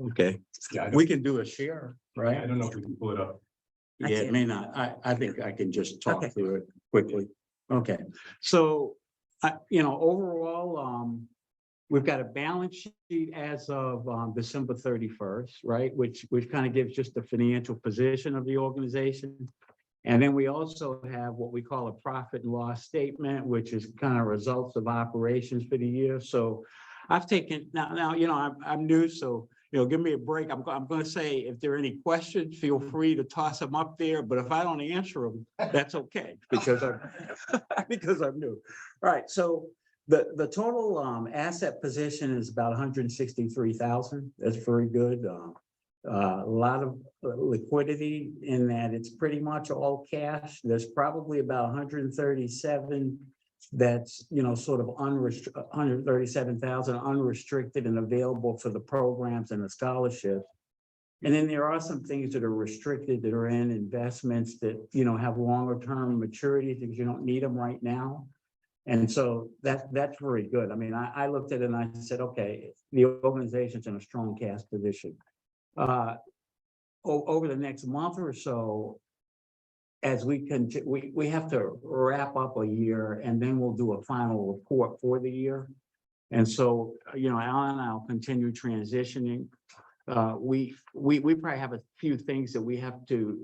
Okay, Yeah, we can do a share, I right? don't know if we can pull it up. Yeah, it may not. I think I can just talk through it quickly. Okay, so, overall, we've got a balance sheet as of December 31st, right? Which kind of gives just the financial position of the organization. And then we also have what we call a profit and loss statement, which is kind of results of operations for the year. So I've taken now, I'm new, so give me a break. I'm going to say if there are any questions, feel free to toss them up there. But if I don't answer them, that's okay because I'm new. All right. So the total asset position is about 163,000. That's very good. A lot of liquidity in that it's pretty much all cash. There's probably about 137 that's, sort of 137,000 unrestricted and available for the programs and the scholarships. And then there are some things that are restricted that are in investments that, have longer term maturities because you don't need them right now. And so that's very good. I mean, I looked at it and I said, okay, the organization's in a strong cash position. Over the next month or so, as we have to wrap up a year and then we'll do a final report for the year. And so, Alan and I'll continue transitioning. We probably have a few things that we have to,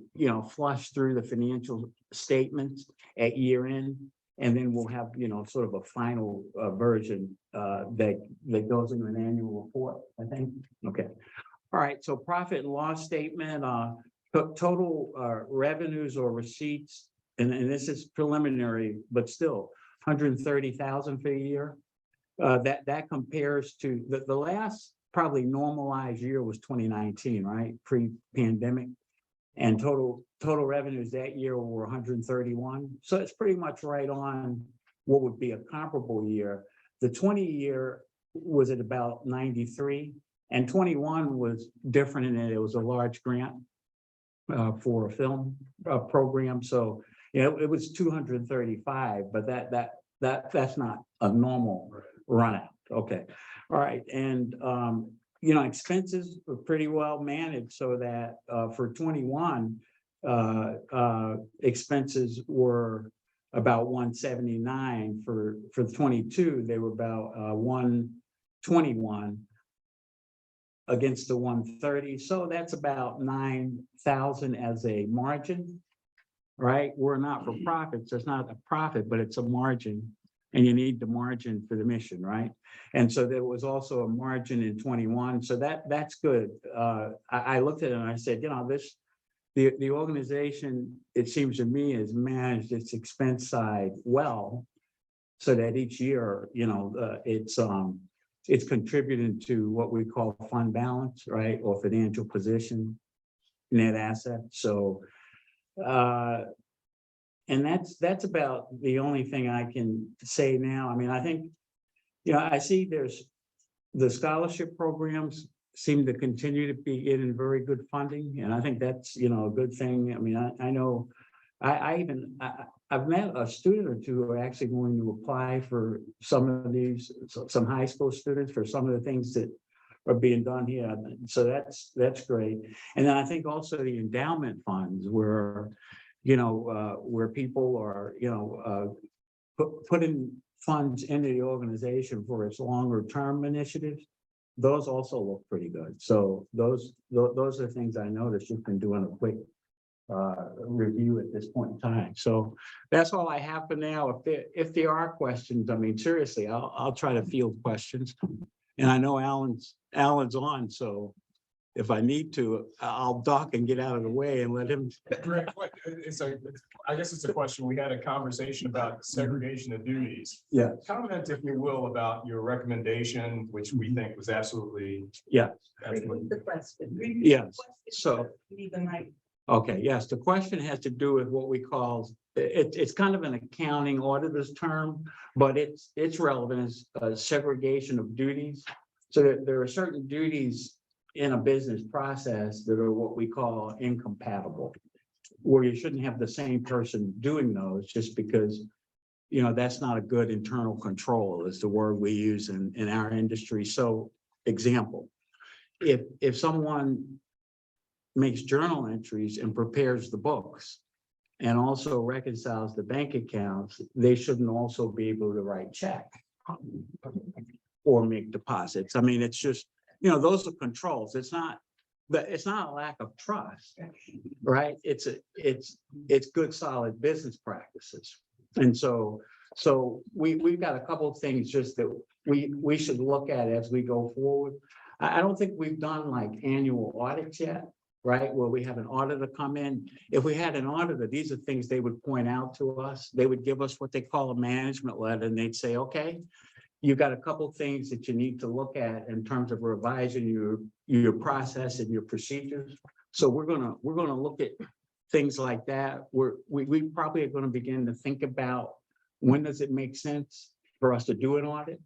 flush through the financial statements at year end. And then we'll have, sort of a final version that goes into an annual report, I think. Okay. All right, so profit and loss statement, total revenues or receipts, and this is preliminary, but still 130,000 for a year. That compares to the last probably normalized year was 2019, right? Pre-pandemic. And total revenues that year were 131. So it's pretty much right on what would be a comparable year. The 20-year was at about 93. And 21 was different in that it was a large grant for a film program. So, it was 235, but that's not a normal run out. Okay. All right. And, expenses were pretty well managed so that for 21, expenses were about 179. For 22, they were about 121. Against the 130. So that's about 9,000 as a margin, right? We're not for profit, so it's not a profit, but it's a margin. And you need the margin for the mission, right? And so there was also a margin in 21. So that's good. I looked at it and I said, the organization, it seems to me, has managed its expense side well, so that each year, it's contributing to what we call fund balance, right? Or financial position, net asset. So, and that's about the only thing I can say now. I mean, I think, I see there's the scholarship programs seem to continue to be getting very good funding, and I think that's, you know, a good thing. I mean, I know, I've met a student or two who are actually going to apply for some of these, some high school students for some of the things that are being done here. So that's great. And then I think also the endowment funds where, you know, where people are, you know, putting funds into the organization for its longer term initiatives. Those also look pretty good. So those are things I noticed. You've been doing a quick review at this point in time. So that's all I have for now. If there are questions, I mean, seriously, I'll try to field questions. And I know Alan's on, so if I need to, I'll duck and get out of the way and let him. Rick, I guess it's a question. We had a conversation about segregation of duties. Yeah. Comment, if you will, about your recommendation, which we think was absolutely. Yeah. Absolutely. The question. Yes, so. Leave the mic. Okay, yes, the question has to do with what we call, it's kind of an accounting auditor's term, but it's relevant as segregation of duties. So there are certain duties in a business process that are what we call incompatible, where you shouldn't have the same person doing those just because, you know, that's not a good internal control is the word we use in our industry. So example, if someone makes journal entries and prepares the books and also reconciles the bank accounts, they shouldn't also be able to write check or make deposits. I mean, it's just, you know, those are controls. It's not a lack of trust, right? It's good, solid business practices. And so we've got a couple of things just that we should look at as we go forward. I don't think we've done like annual audits yet, right? Where we have an auditor come in. If we had an auditor, these are things they would point out to us. They would give us what they call a management letter, and they'd say, okay, you got a couple of things that you need to look at in terms of revising your process and your procedures. So we're gonna look at things like that. We probably are gonna begin to think about when does it make sense for us to do an audit?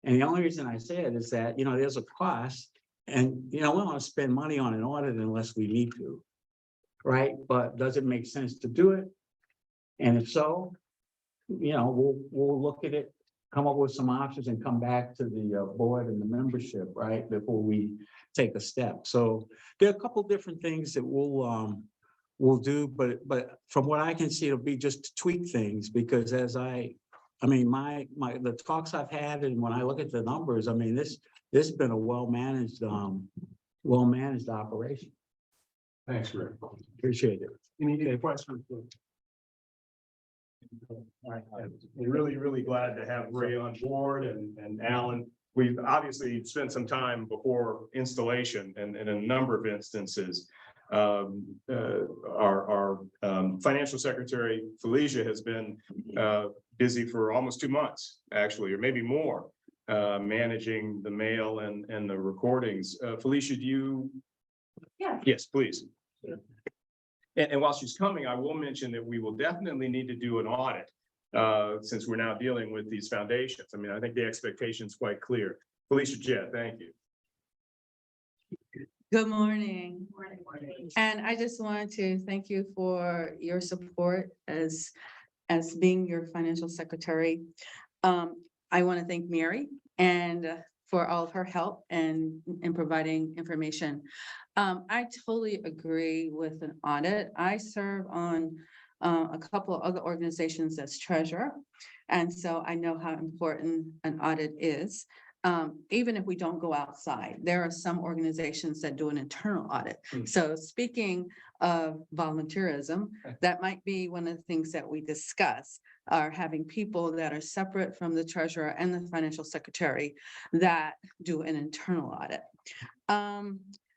And the only reason I say it is that, you know, there's a cost. And, you know, we don't want to spend money on an audit unless we need to, right? But does it make sense to do it? And if so, you know, we'll look at it, come up with some options and come back to the board and the membership, right? Before we take a step. So there are a couple different things that we'll do, but from what I can see, it'll be just to tweak things because as I mean, the talks I've had and when I look at the numbers, I mean, this has been a well-managed operation. Thanks, Rick. Appreciate it. Any questions? We're really glad to have Ray on board and Alan. We've obviously spent some time before installation and in a number of instances. Our financial secretary, Felicia, has been busy for almost 2 months, actually, or maybe more, managing the mail and the recordings. Felicia, do you? Yeah. Yes, please. And while she's coming, I will mention that we will definitely need to do an audit since we're now dealing with these foundations. I mean, I think the expectation is quite clear. Felicia Jett, thank you. Good morning. And I just wanted to thank you for your support as being your financial secretary. I want to thank Mary and for all of her help and in providing information. I totally agree with an audit. I serve on a couple of other organizations as treasurer. And so I know how important an audit is. Even if we don't go outside, there are some organizations that do an internal audit. So speaking of volunteerism, that might be one of the things that we discuss are having people that are separate from the treasurer and the financial secretary that do an internal audit.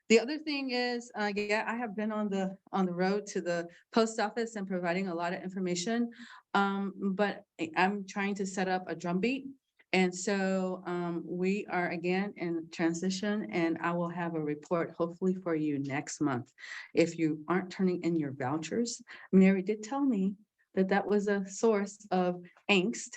The other thing is, yeah, I have been on the road to the post office and providing a lot of information, but I'm trying to set up a drumbeat. And so we are again in transition and I will have a report hopefully for you next month. If you aren't turning in your vouchers, Mary did tell me that was a source of angst.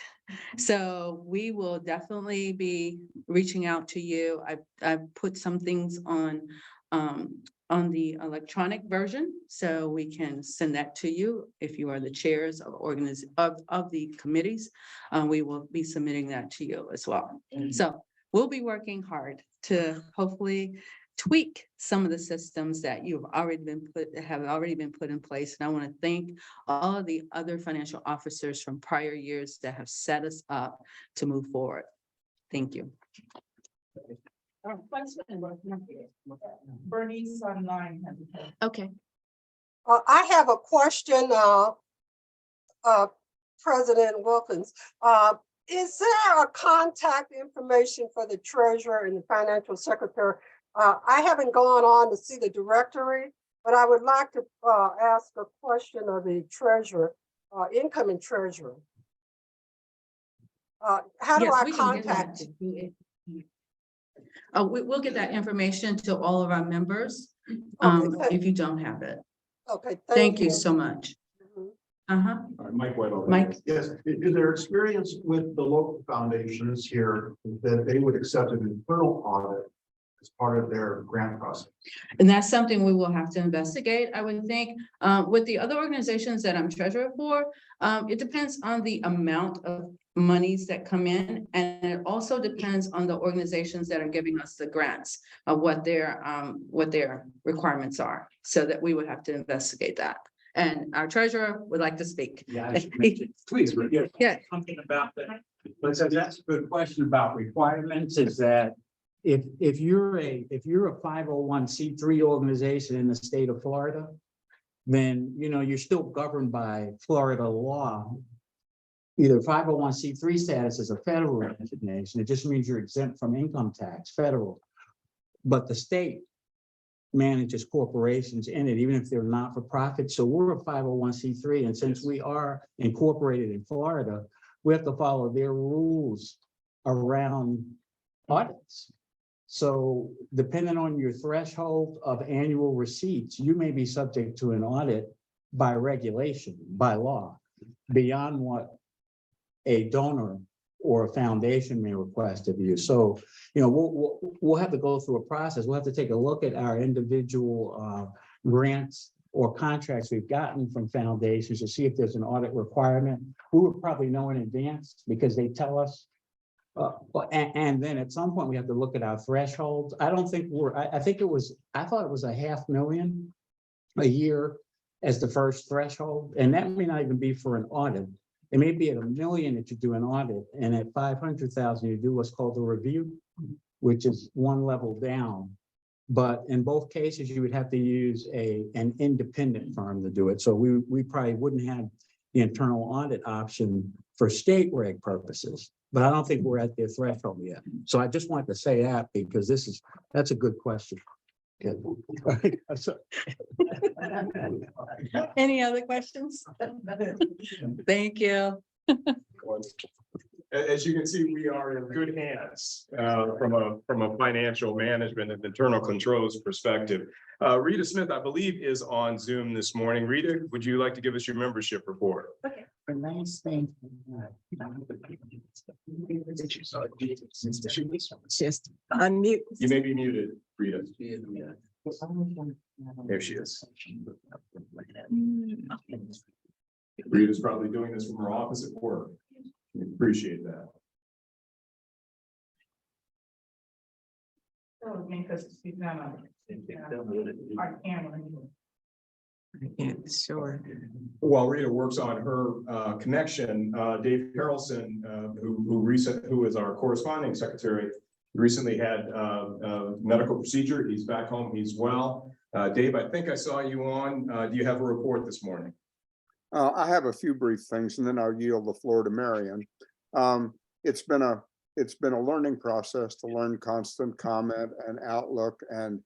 So we will definitely be reaching out to you. I've put some things on the electronic version, so we can send that to you. If you are the chairs of the committees, we will be submitting that to you as well. So we'll be working hard to hopefully tweak some of the systems that have already been put in place. And I want to thank all of the other financial officers from prior years that have set us up to move forward. Thank you. Bernice online. has a question. Okay. I have a question, President Wilkins. Is there a contact information for the treasurer and the financial secretary? I haven't gone on to see the directory, but I would like to ask a question of the treasurer, incoming treasurer. How do Yes, I we can get that contact? to you. We'll get that information to all of our members, if you don't have it. Okay, Thank you so much. Mhm. Uh-huh. Mike White. Mike? Yes, is there experience with the local foundations here that they would accept an internal audit as part of their grant process? And that's something we will have to investigate. I would think, with the other organizations that I'm treasurer for, it depends on the amount of monies that come in. And it also depends on the organizations that are giving us the grants of what their requirements are. So that we would have to investigate that. And our treasurer would like to speak. Yeah, please, Yeah. something about that. But so that's a good question about requirements is that if you're a 501c3 organization in the state of Florida, then, you're still governed by Florida law. Either 501c3 status is a federal designation. It just means you're exempt from income tax, federal. But the state manages corporations in it, even if they're not for profit. So we're a 501c3. And since we are incorporated in Florida, we have to follow their rules around audits. So depending on your threshold of annual receipts, you may be subject to an audit by regulation, by law, beyond what a donor or a foundation may request of you. So, we'll have to go through a process. We'll have to take a look at our individual grants or contracts we've gotten from foundations to see if there's an audit requirement. We would probably know in advance because they tell us. And then at some point we have to look at our thresholds. I don't think I thought it was $500,000 a year as the first threshold. And that may not even be for an audit. It may be at $1 million that you do an audit, and at 500,000 you do what's called a review, which is one level down. But in both cases, you would have to use an independent firm to do it. So we probably wouldn't have the internal audit option for state reg purposes. But I don't think we're at their threshold yet. So I just wanted to say that because that's a good question. Any other questions? Thank you. As you can see, we are in good hands from a financial management and internal controls perspective. Rita Smith, I believe, is on Zoom this morning. Rita, would you like to give us your membership report? Okay. Just unmute. You may be muted, Rita. There she is. Rita's probably doing this from her office at work. We appreciate that. Oh, because she's not on our camera. Yeah, sure. While Rita works on her connection, Dave Harrelson, who is our corresponding secretary, recently had a medical procedure. He's back home. He's well. Dave, I think I saw you on. Do you have a report this morning? I have a few brief things, and then I'll yield the floor to Marion. It's been a learning process to learn constant comment and outlook and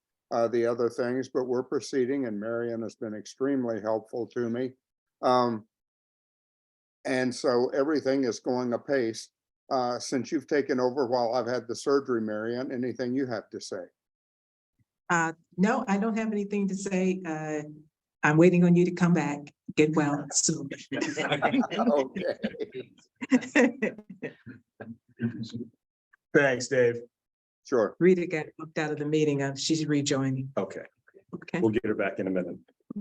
the other things, but we're proceeding, and Marion has been extremely helpful to me. And so everything is going apace. Since you've taken over while I've had the surgery, Marion, anything you have to say? No, I don't have anything to say. I'm waiting on you to come back. Get well soon. Okay. Thanks, Dave. Sure. Rita got booked out of the meeting. She's rejoining. Okay, Okay. we'll get her back in a minute.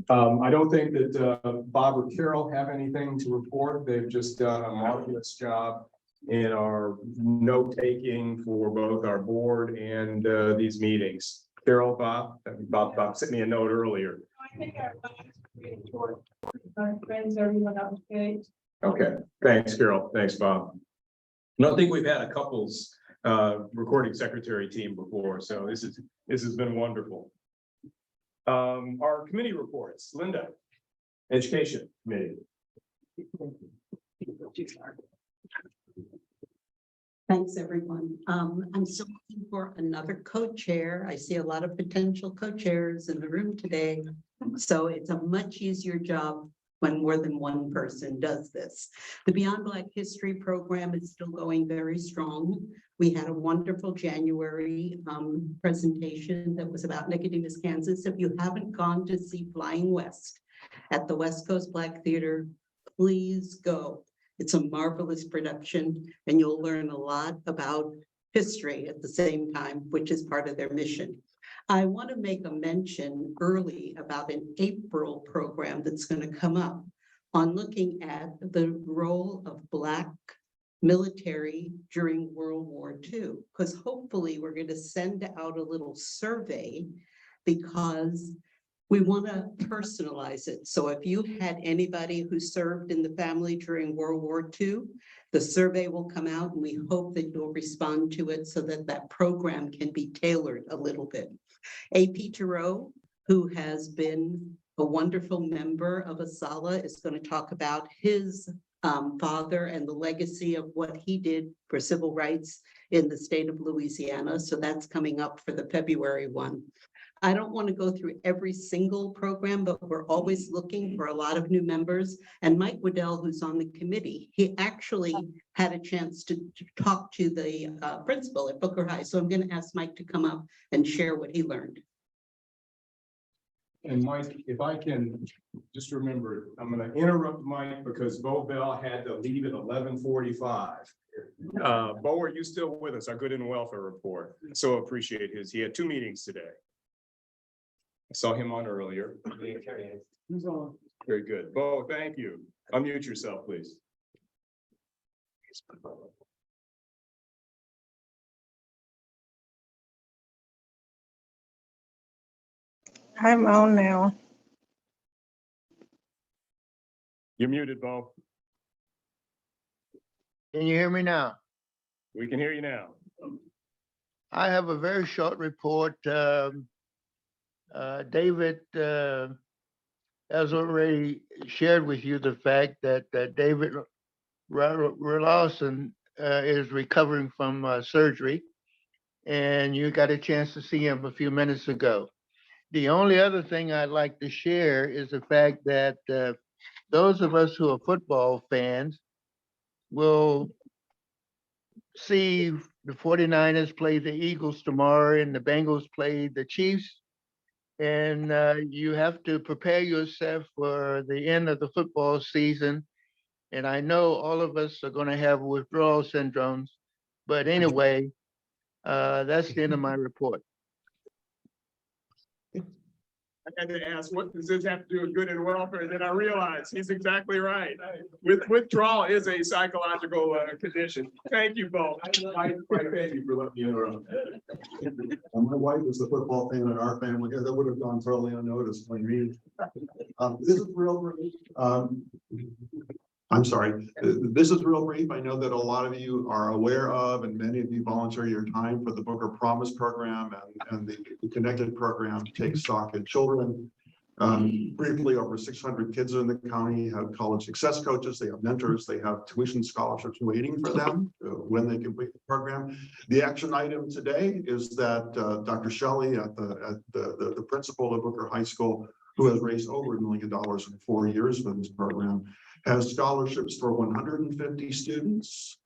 I don't think that Bob or Carol have anything to report. They've just done a marvelous job in our note-taking for both our board and these meetings. Carol, Bob sent me a note earlier. I think our report, our friends, everyone up to date. Okay, thanks, Carol. Thanks, Bob. No, I think we've had a couples recording secretary team before, so this has been wonderful. Our committee reports, Linda, Education Committee. Thanks, everyone. I'm still looking for another co-chair. I see a lot of potential co-chairs in the room today. So it's a much easier job when more than one person does this. The Beyond Black History program is still going very strong. We had a wonderful January presentation that was about Nicodemus, Kansas. If you haven't gone to see Flying West at the West Coast Black Theater, please go. It's a marvelous production, and you'll learn a lot about history at the same time, which is part of their mission. I want to make a mention early about an April program that's going to come up on looking at the role of Black military during World War II, because hopefully we're going to send out a little survey because we want to personalize it. So if you had anybody who served in the family during World War II, the survey will come out and we hope that you'll respond to it so that that program can be tailored a little bit. AP Thoreau, who has been a wonderful member of ASALA, is going to talk about his father and the legacy of what he did for civil rights in the state of Louisiana. So that's coming up for the February one. I don't want to go through every single program, but we're always looking for a lot of new members. And Mike Waddell, who's on the committee, he actually had a chance to talk to the principal at Booker High. So I'm going to ask Mike to come up and share what he learned. And Mike, if I can just remember, I'm going to interrupt Mike because Bo Bell had to leave at 11:45. Bo, are you still with us? Our Good and Welfare report. So appreciate his. He had 2 meetings today. I saw him on earlier. Very good. Bo, thank you. Unmute yourself, please. I'm on now. You're muted, Bo. Can you hear me now? We can hear you now. I have a very short report. David has already shared with you the fact that David Lawson is recovering from surgery, and you got a chance to see him a few minutes ago. The only other thing I'd like to share is the fact that those of us who are football fans will see the 49ers play the Eagles tomorrow and the Bengals play the Chiefs. And you have to prepare yourself for the end of the football season. And I know all of us are going to have withdrawal syndromes. But anyway, that's the end of my report. I had to ask, what does this have to do with good and welfare? And then I realized he's exactly right. Withdrawal is a psychological condition. Thank you, Bo. Thank you for letting me interrupt. My wife is the football fan in our family. That would have gone totally unnoticed when me. This is real brief. I'm sorry. This is real brief. I know that a lot of you are aware of, and many of you volunteer your time for the Booker Promise program and the Connected program takes stock in children. Briefly, over 600 kids in the county have college success coaches. They have mentors. They have tuition scholarships waiting for them when they complete the program. The action item today is that Dr. Shelley, the principal of Booker High School, who has raised over $1 million in 4 years for this program, has scholarships for 150 students.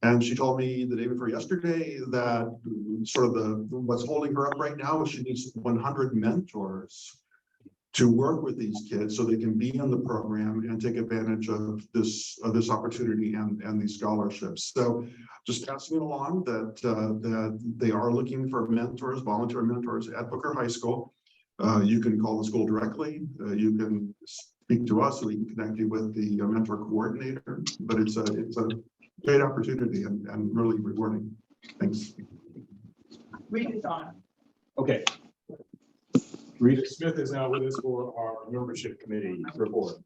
And she told me the day before yesterday that sort of what's holding her up right now is she needs 100 mentors. to work with these kids so they can be in the program and take advantage of this opportunity and these scholarships. So just passing it along that they are looking for mentors, volunteer mentors at Booker High School. You can call the school directly. You can speak to us so we can connect you with the mentor coordinator. But it's a great opportunity and really rewarding. Thanks. Read it on. Okay. Rita Smith is now with us for our membership committee report.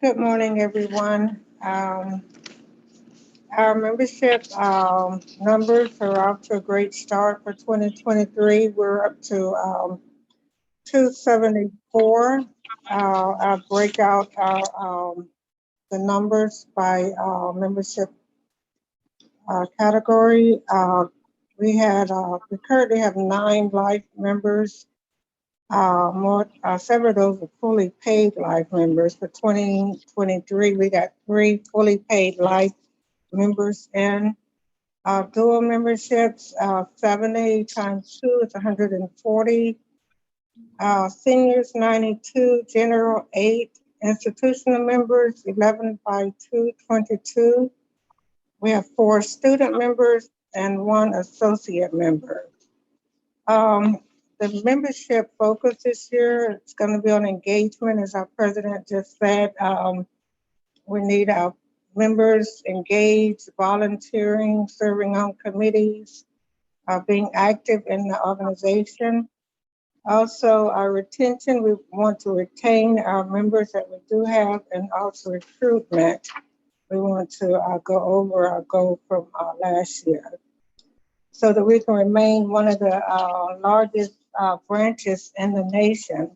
Good morning, everyone. Our membership numbers are off to a great start for 2023. We're up to 274. I'll break out the numbers by membership category. We currently have 9 life members. Several of those are fully paid life members. For 2023, we got 3 fully paid life members in. Dual memberships, 70 times 2 is 140. Seniors, 92. General, 8. Institutional members, 11 by 2, 22. We have 4 student members and 1 associate member. The membership focus this year, it's going to be on engagement, as our president just said. We need our members engaged, volunteering, serving on committees, being active in the organization. Also, our retention, we want to retain our members that we do have, and also recruitment. We want to go over our goal from last year so that we can remain one of the largest branches in the nation.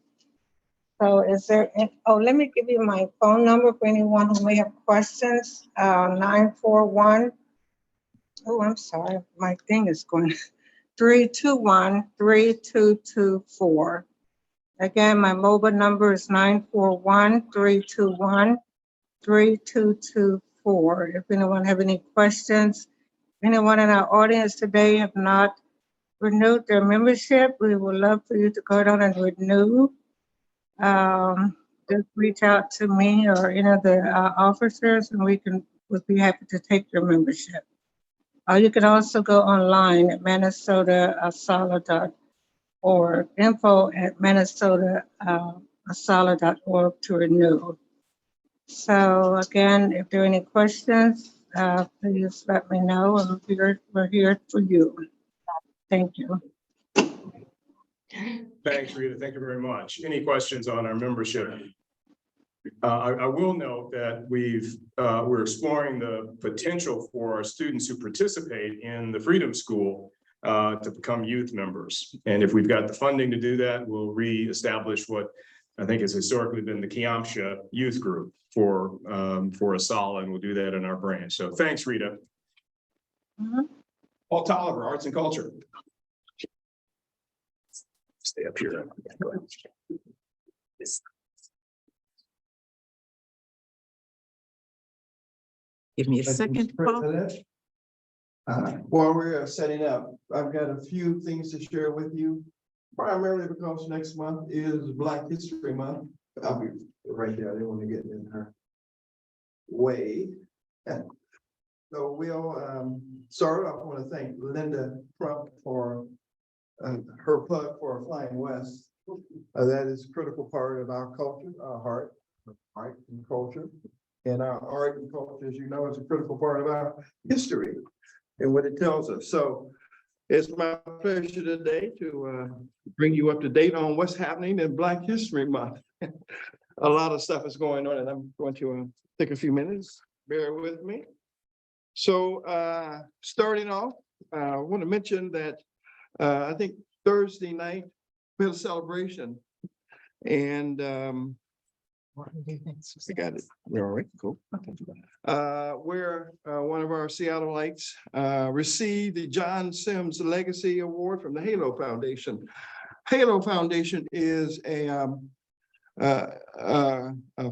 So is there, let me give you my phone number for anyone who may have questions, 941, I'm sorry, my thing is going, 321-3224. Again, my mobile number is 941-321-3224. If anyone have any questions, anyone in our audience today have not renewed their membership, we would love for you to go down and renew. Just reach out to me or any of the officers, and we'd be happy to take your membership. You can also go online at minnesotaasala.org, info@minnesotaasala.org to renew. So again, if there are any questions, please let me know, and we're here for you. Thank you. Thanks, Rita. Thank you very much. Any questions on our membership? I will note that we're exploring the potential for our students who participate in the Freedom School to become youth members. And if we've got the funding to do that, we'll reestablish what I think has historically been the Kiamsha Youth Group for Asala, and we'll do that in our branch. So thanks, Rita. Paul Tolliver, Arts and Culture. Stay up here. Give me a second, Paul. While we're setting up, I've got a few things to share with you, primarily because next month is Black History Month. I'll be right there. I didn't want to get in her way. So we'll start off. I want to thank Linda Trump for her plug for Flying West. That is a critical part of our culture, our art and culture. And our art and culture, as you know, is a critical part of our history and what it tells us. So it's my pleasure today to bring you up to date on what's happening in Black History Month. A lot of stuff is going on, and I'm going to take a few minutes. Bear with me. So starting off, I want to mention that I think Thursday night we had a celebration, and I got it. We're all right. Cool. Where one of our Seattleites received the John Sims Legacy Award from the Halo Foundation. Halo Foundation is a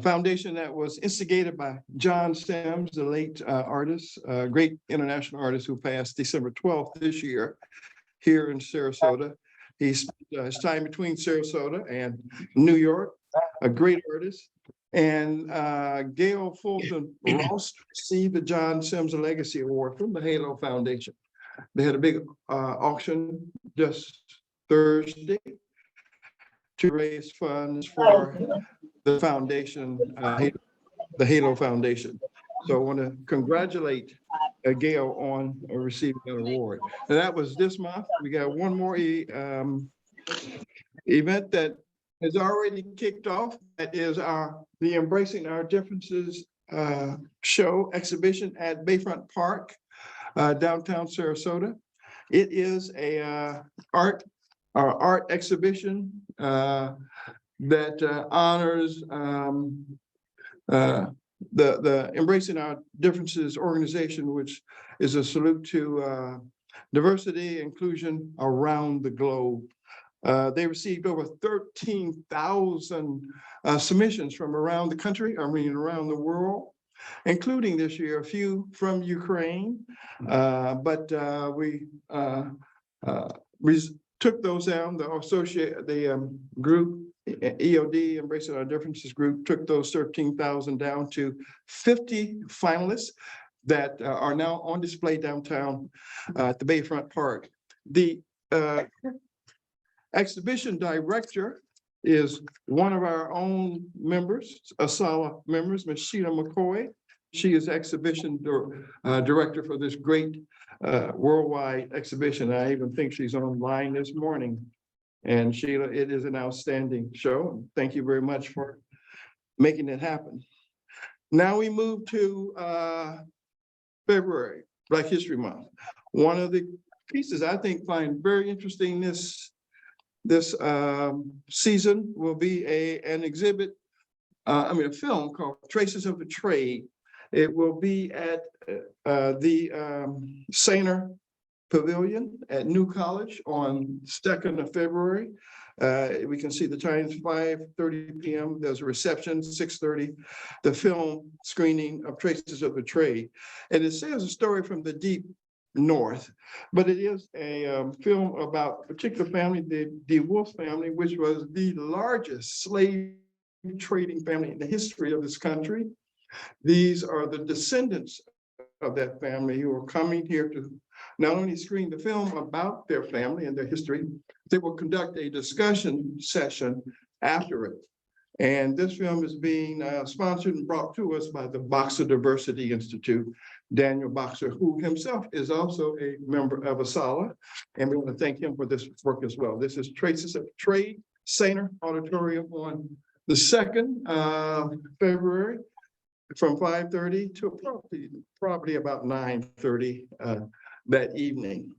foundation that was instigated by John Sims, the late artist, great international artist who passed December 12th this year here in Sarasota. He spent his time between Sarasota and New York, a great artist. And Gail Fulton Ross received the John Sims Legacy Award from the Halo Foundation. They had a big auction just Thursday to raise funds for the foundation, the Halo Foundation. So I want to congratulate Gail on receiving that award. And that was this month. We got one more event that has already kicked off. That is the Embracing Our Differences show exhibition at Bayfront Park, downtown Sarasota. It is a art exhibition that honors the Embracing Our Differences organization, which is a salute to diversity, inclusion around the globe. They received over 13,000 submissions from around the country, around the world, including this year a few from Ukraine. But we took those down. The group EOD, Embracing Our Differences group, took those 13,000 down to 50 finalists that are now on display downtown at the Bayfront Park. The exhibition director is one of our own members, ASALA members, Ms. Sheila McCoy. She is exhibition director for this great worldwide exhibition. I even think she's online this morning. And Sheila, it is an outstanding show. Thank you very much for making it happen. Now we move to February, Black History Month. One of the pieces I think find very interesting this season will be an exhibit, a film called Traces of the Trade. It will be at the Sainer Pavilion at New College on 2nd of February. We can see the times 5:30 p.m. There's a reception, 6:30, the film screening of Traces of the Trade. And it says a story from the deep north, but it is a film about a particular family, the DeWolf family, which was the largest slave trading family in the history of this country. These are the descendants of that family who are coming here to not only screen the film about their family and their history, they will conduct a discussion session after it. And this film is being sponsored and brought to us by the Boxer Diversity Institute, Daniel Boxer, who himself is also a member of ASALA. And we want to thank him for this work as well. This is Traces of Trade, Sainer Auditorium on the 2nd of February from 5:30 to probably about 9:30 that evening.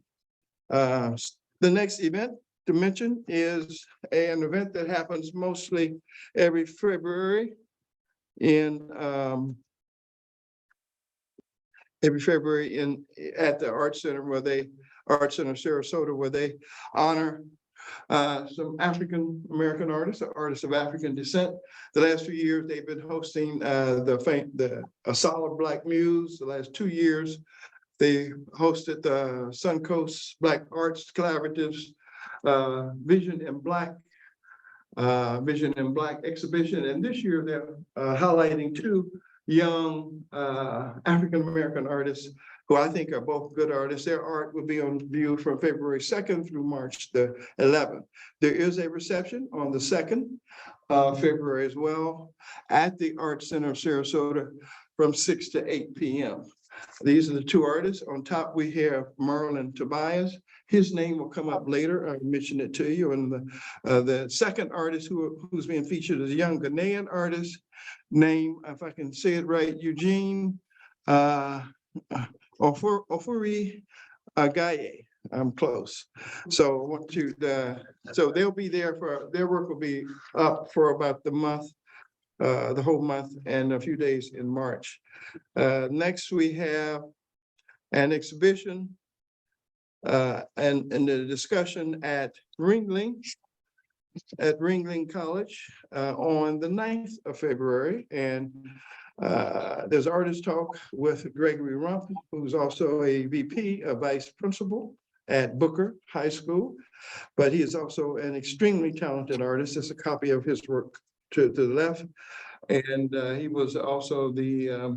The next event to mention is an event that happens mostly every February at the Art Center Art Center Sarasota, where they honor some African American artists, artists of African descent. The last few years, they've been hosting the ASALA Black Muse. The last 2 years, they hosted the Suncoast Black Arts Collaborative's Vision in Black exhibition. And this year, they're highlighting 2 young African American artists who I think are both good artists. Their art will be on view from February 2nd through March the 11th. There is a reception on the 2nd of February as well at the Art Center of Sarasota from 6 to 8 p.m. These are the 2 artists. On top, we have Marlon Tobias. His name will come up later. I mentioned it to you. And the second artist who's being featured is a young Ghanaian artist named, if I can say it right, Eugene Ofuri Agaye. I'm close. So I want to, so they'll be there their work will be up for about the month, the whole month and a few days in March. Next, we have an exhibition and the discussion at Ringling College on the 9th of February. And there's artist talk with Gregory Rumpf, who's also a VP, a vice principal at Booker High School, but he is also an extremely talented artist. There's a copy of his work to the left. And he was also the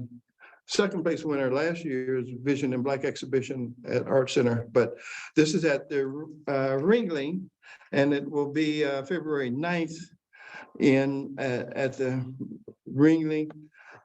second place winner last year's Vision in Black exhibition at Art Center. But this is at the Ringling, and it will be February 9th at the Ringling.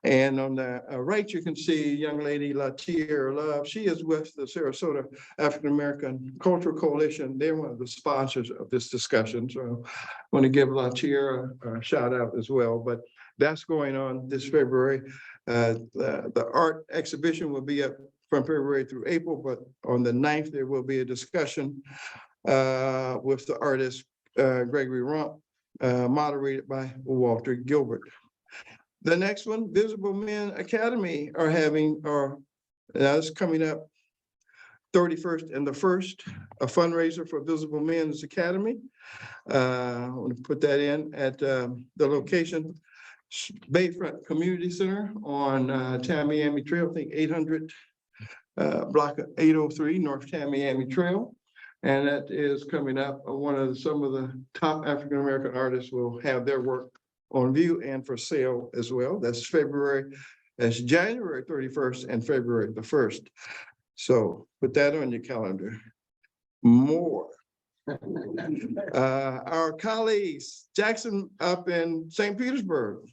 And on the right, you can see young lady Latier Love. She is with the Sarasota African American Cultural Coalition. They're one of the sponsors of this discussion. So I want to give Latier a shout out as well. But that's going on this February. The art exhibition will be up from February through April, but on the 9th, there will be a discussion with the artist Gregory Rump, moderated by Walter Gilbert. The next one, Visible Men Academy that's coming up 31st and the 1st, a fundraiser for Visible Men's Academy. I want to put that in at the location, Bayfront Community Center on Tamiami Trail, I think 800 block 803 North Tamiami Trail. And that is coming up. Some of the top African American artists will have their work on view and for sale as well. That's January 31st and February the 1st. So put that on your calendar. More. Our colleagues, Jackson up in St. Petersburg,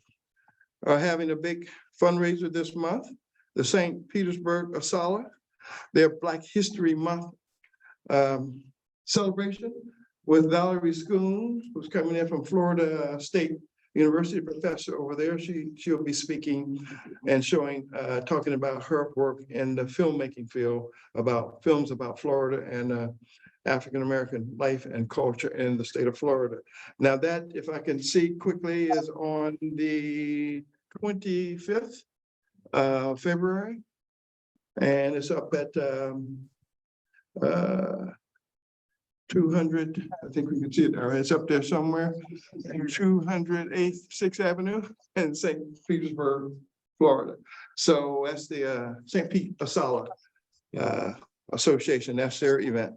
are having a big fundraiser this month, the St. Petersburg Asala, their Black History Month celebration with Valerie Schoon, who's coming in from Florida State University, professor over there. She'll be speaking and talking about her work in the filmmaking field, about films about Florida and African-American life and culture in the state of Florida. Now that, if I can see quickly, is on the 25th of February. And it's up at 200, I think we can see it. All right, it's up there somewhere. 208th 6th Avenue in St. Petersburg, Florida. So that's the St. Pete Asala Association. That's their event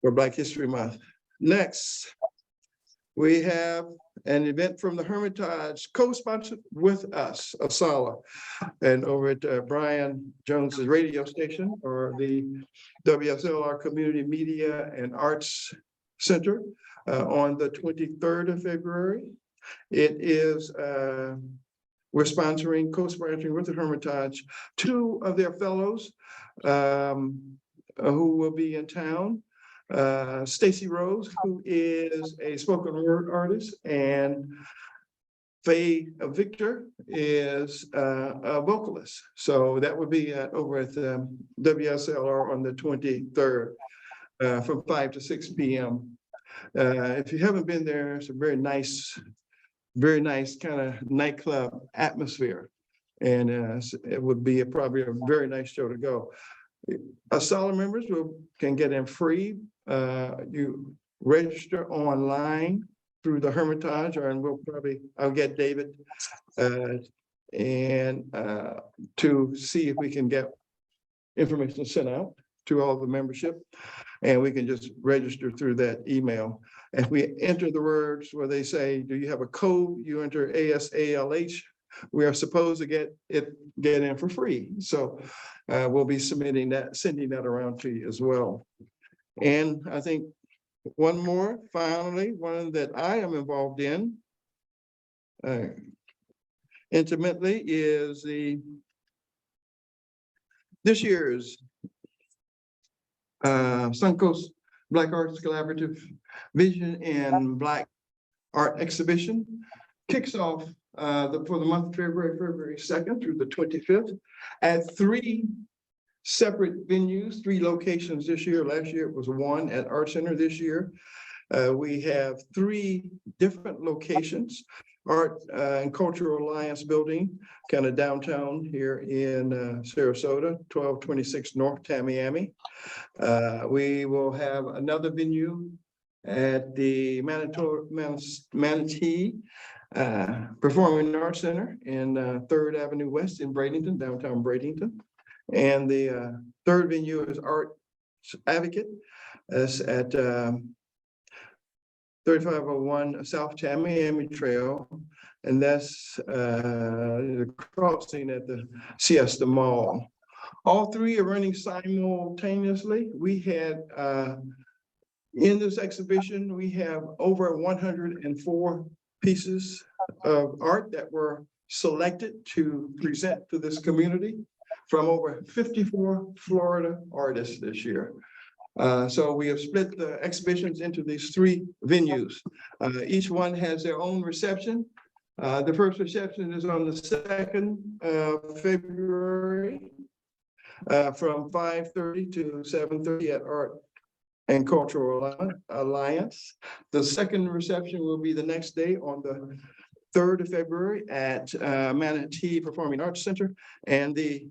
for Black History Month. Next, we have an event from the Hermitage, co-sponsored with us, Asala, and over at Brian Jones's radio station, or the WSLR Community Media and Arts Center, on the 23rd of February. It is, we're co-sponsoring with the Hermitage, 2 of their fellows who will be in town. Stacy Rose, who is a spoken word artist, and Faye Victor is a vocalist. So that would be over at WSLR on the 23rd from 5 to 6 p.m. If you haven't been there, it's a very nice kind of nightclub atmosphere. And it would be probably a very nice show to go. Asala members can get in free. You register online through the Hermitage, I'll get David and to see if we can get information sent out to all the membership, and we can just register through that email. If we enter the words where they say, do you have a code? You enter ASALH. We are supposed to get in for free. So we'll be sending that around to you as well. And I think one more, finally, one that I am involved in intimately is this year's Suncoast Black Arts Collaborative Vision and Black Art Exhibition. Kicks off for the month of February 2nd through the 25th at 3 separate venues, 3 locations this year. Last year it was 1 at Art Center. This year we have 3 different locations. Art and Cultural Alliance Building, kind of downtown here in Sarasota, 1226 North Tamiami. We will have another venue at the Manatee Performing Arts Center in 3rd Avenue West in Bradenton, downtown Bradenton. And the third venue is Art Advocate That's at 3501 South Tamiami Trail. And that's the crossing at the Siesta Mall. All three are running simultaneously. We had in this exhibition, we have over 104 pieces of art that were selected to present to this community from over 54 Florida artists this year. So we have split the exhibitions into these three venues. Each one has their own reception. The first reception is on the 2nd of February from 5:30 to 7:30 at Art and Cultural Alliance. The second reception will be the next day on the 3rd of February at Manatee Performing Arts Center. And the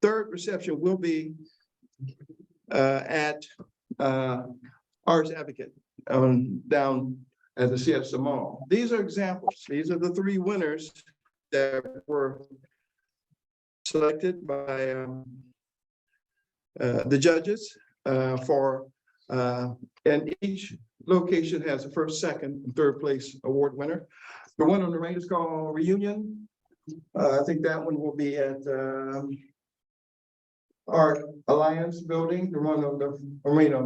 third reception will be at Arts Advocate down at the Siesta Mall. These are examples. These are the three winners that were selected by the judges and each location has a first, second, and third place award winner. The one on the right is called Reunion. I think that one will be at Art Alliance Building. The one on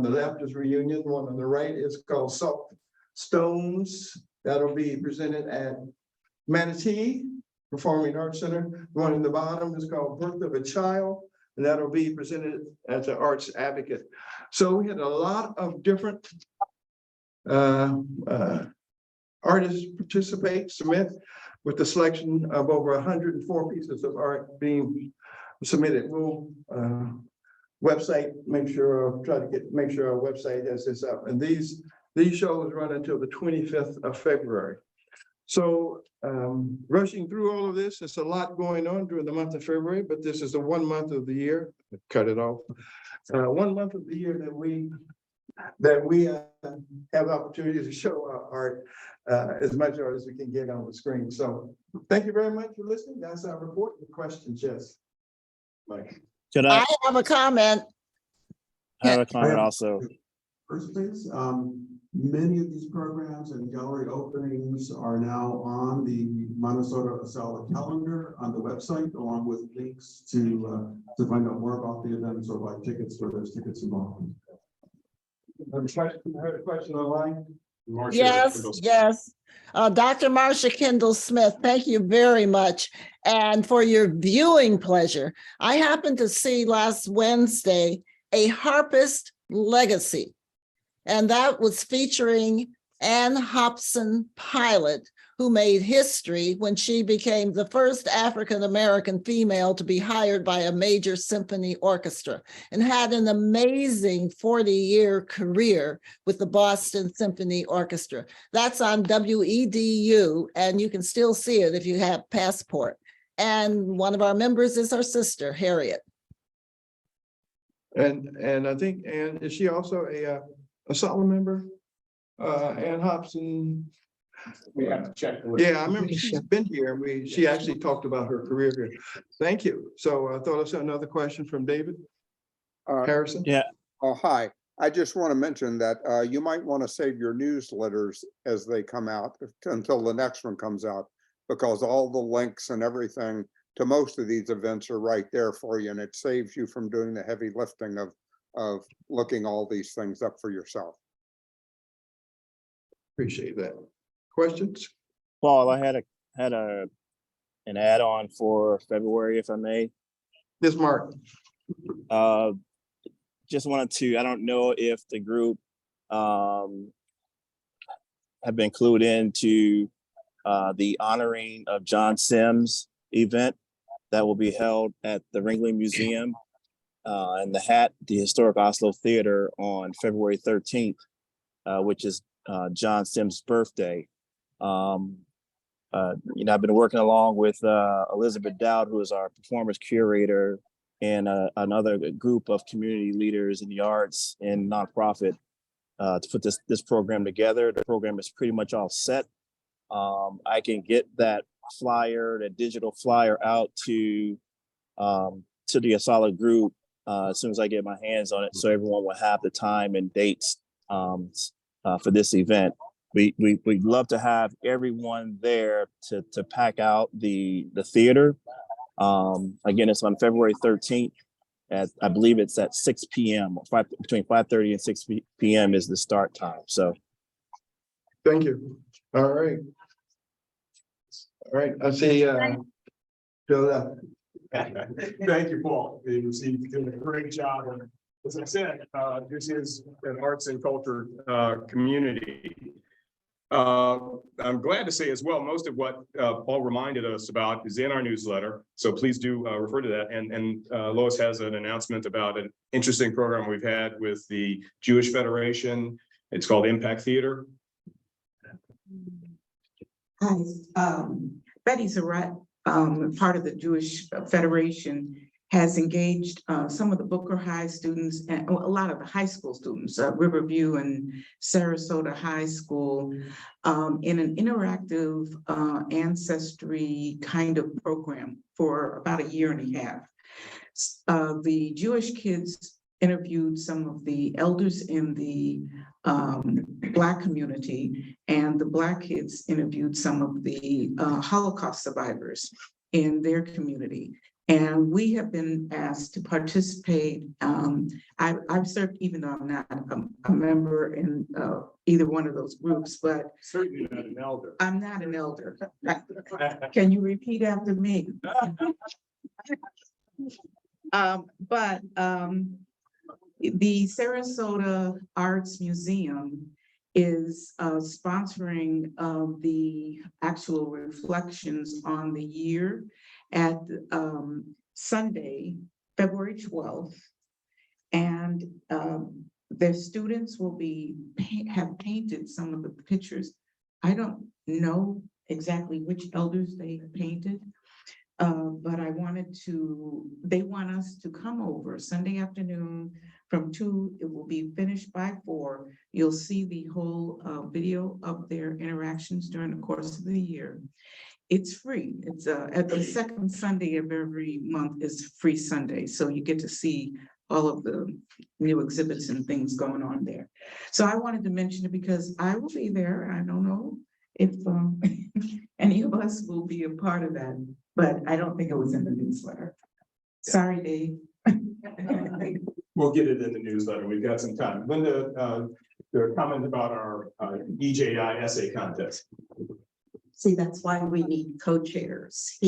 the left is Reunion. The one on the right is called Soft Stones. That'll be presented at Manatee Performing Arts Center. The one in the bottom is called Birth of a Child, and that'll be presented as an Arts Advocate. So we had a lot of different artists participate, submit, with the selection of over 104 pieces of art being submitted. We'll website, make sure our website has this up. And these shows run until the 25th of February. So rushing through all of this, it's a lot going on during the month of February, but this is the 1 month of the year, cut it off. 1 month of the year that we have opportunities to show our art, as much art as we can get on the screen. So thank you very much for listening. That's our report. The question, Jess. Mike. I have a comment. I have a comment also. First, please, many of these programs and gallery openings are now on the Minnesota Asala calendar on the website, along with links to find out more about the events or buy tickets where there's tickets involved. I heard a question online. Yes. Dr. Marsha Kendall Smith, thank you very much. And for your viewing pleasure, I happened to see last Wednesday a Harpist Legacy. And that was featuring Ann Hobson Pilot, who made history when she became the first African-American female to be hired by a major symphony orchestra and had an amazing 40-year career with the Boston Symphony Orchestra. That's on WEDU, and you can still see it if you have Passport. And one of our members is our sister, Harriet. And I think, and is she also a Solid member? Ann Hobson. We have to check. Yeah, I remember she's been here. She actually talked about her career here. Thank you. So I thought I saw another question from David Harrison. Yeah. Oh, hi. I just want to mention that you might want to save your newsletters as they come out until the next one comes out, because all the links and everything to most of these events are right there for you, and it saves you from doing the heavy lifting of looking all these things up for yourself. Appreciate that. Questions? Paul, I had an add-on for February, if I may. This Mark. Just wanted to, I don't know if the group have been clued into the honoring of John Sims event that will be held at the Ringling Museum and the Historic Oslo Theater on February 13th, which is John Sims' birthday. I've been working along with Elizabeth Dowd, who is our performance curator, and another group of community leaders in the arts and nonprofit to put this program together. The program is pretty much all set. I can get that digital flyer out to the Asala group as soon as I get my hands on it, so everyone will have the time and dates for this event. We'd love to have everyone there to pack out the theater. Again, it's on February 13th. I believe it's at 6 p.m. Between 5:30 and 6 p.m. is the start time. So, Thank you. All right. All right, I see, Joe. Thank you, Paul. You're doing a great job. And as I said, this is an arts and culture community. I'm glad to say as well, most of what Paul reminded us about is in our newsletter. So please do refer to that. And Lois has an announcement about an interesting program we've had with the Jewish Federation. It's called Impact Theater. Hi, Betty Zaret, part of the Jewish Federation, has engaged some of the Booker High students and a lot of the high school students, Riverview and Sarasota High School, in an interactive ancestry kind of program for about a year and a half. The Jewish kids interviewed some of the elders in the Black community, and the Black kids interviewed some of the Holocaust survivors in their community. And we have been asked to participate. I've served, even though I'm not a member in either one of those groups, but certainly not an elder. I'm not an elder. Can you repeat after me? The Sarasota Arts Museum is sponsoring the actual reflections on the year at Sunday, February 12th. And their students will have painted some of the pictures. I don't know exactly which elders they painted, but they want us to come over Sunday afternoon from 2, it will be finished by 4. You'll see the whole video of their interactions during the course of the year. It's free. It's at the second Sunday of every month is free Sunday. So you get to see all of the new exhibits and things going on there. So I wanted to mention it because I will be there. I don't know if any of us will be a part of that, but I don't think it was in the newsletter. Sorry, Dave. We'll get it in the newsletter. We've got some time. Linda, the comment about our EJI essay contest. See, that's why we need co-chairs.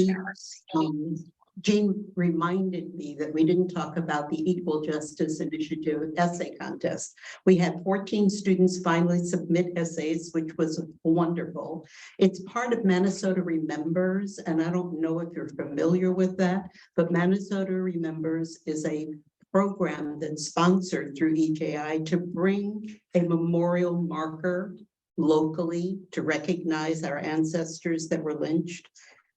Jean reminded me that we didn't talk about the Equal Justice Initiative essay contest. We had 14 students finally submit essays, which was wonderful. It's part of Minnesota Remembers, and I don't know if you're familiar with that, but Minnesota Remembers is a program that's sponsored through EJI to bring a memorial marker locally to recognize our ancestors that were lynched.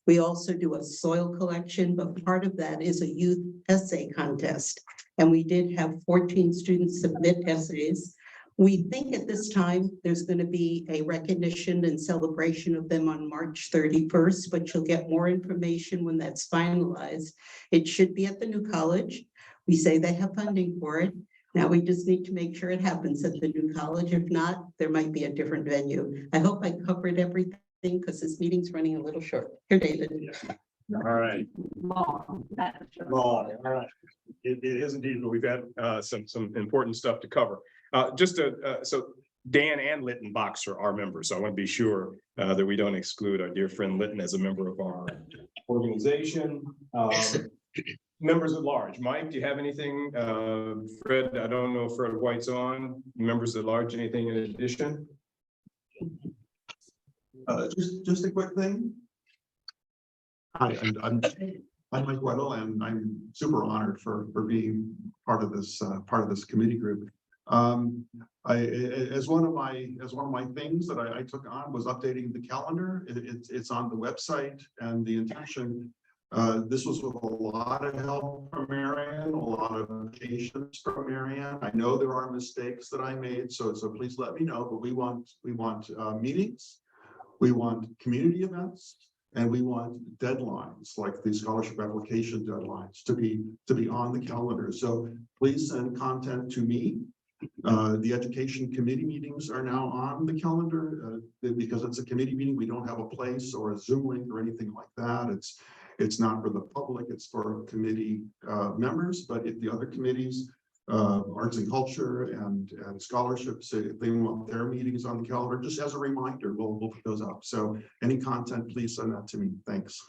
We also do a soil collection, but part of that is a youth essay contest. And we did have 14 students submit essays. We think at this time, there's going to be a recognition and celebration of them on March 31st, but you'll get more information when that's finalized. It should be at the new college. We say they have funding for it. Now we just need to make sure it happens at the new college. If not, there might be a different venue. I hope I covered everything because this meeting's running a little short. Here, David. All right. All right. It is indeed, but we've got some important stuff to cover. So Dan and Litton Boxer are members. So I want to be sure that we don't exclude our dear friend Litton as a member of our organization. Members at large. Mike, do you have anything? Fred, I don't know if Fred White's on. Members at large, anything in addition? Just a quick thing. Hi, I'm Mike Weddle, and I'm super honored for being part of this committee group. As one of my things that I took on was updating the calendar. It's on the website, and the intention. This was with a lot of help from Marianne, a lot of patience from Marianne. I know there are mistakes that I made, so please let me know. But we want meetings, we want community events, And we want deadlines, like the scholarship application deadlines, to be on the calendar. So please send content to me. The education committee meetings are now on the calendar because it's a committee meeting. We don't have a place or a Zoom link or anything like that. It's not for the public, it's for committee members. But if the other committees, arts and culture and scholarships, if they want their meetings on the calendar, just as a reminder, we'll put those up. So any content, please send that to me. Thanks.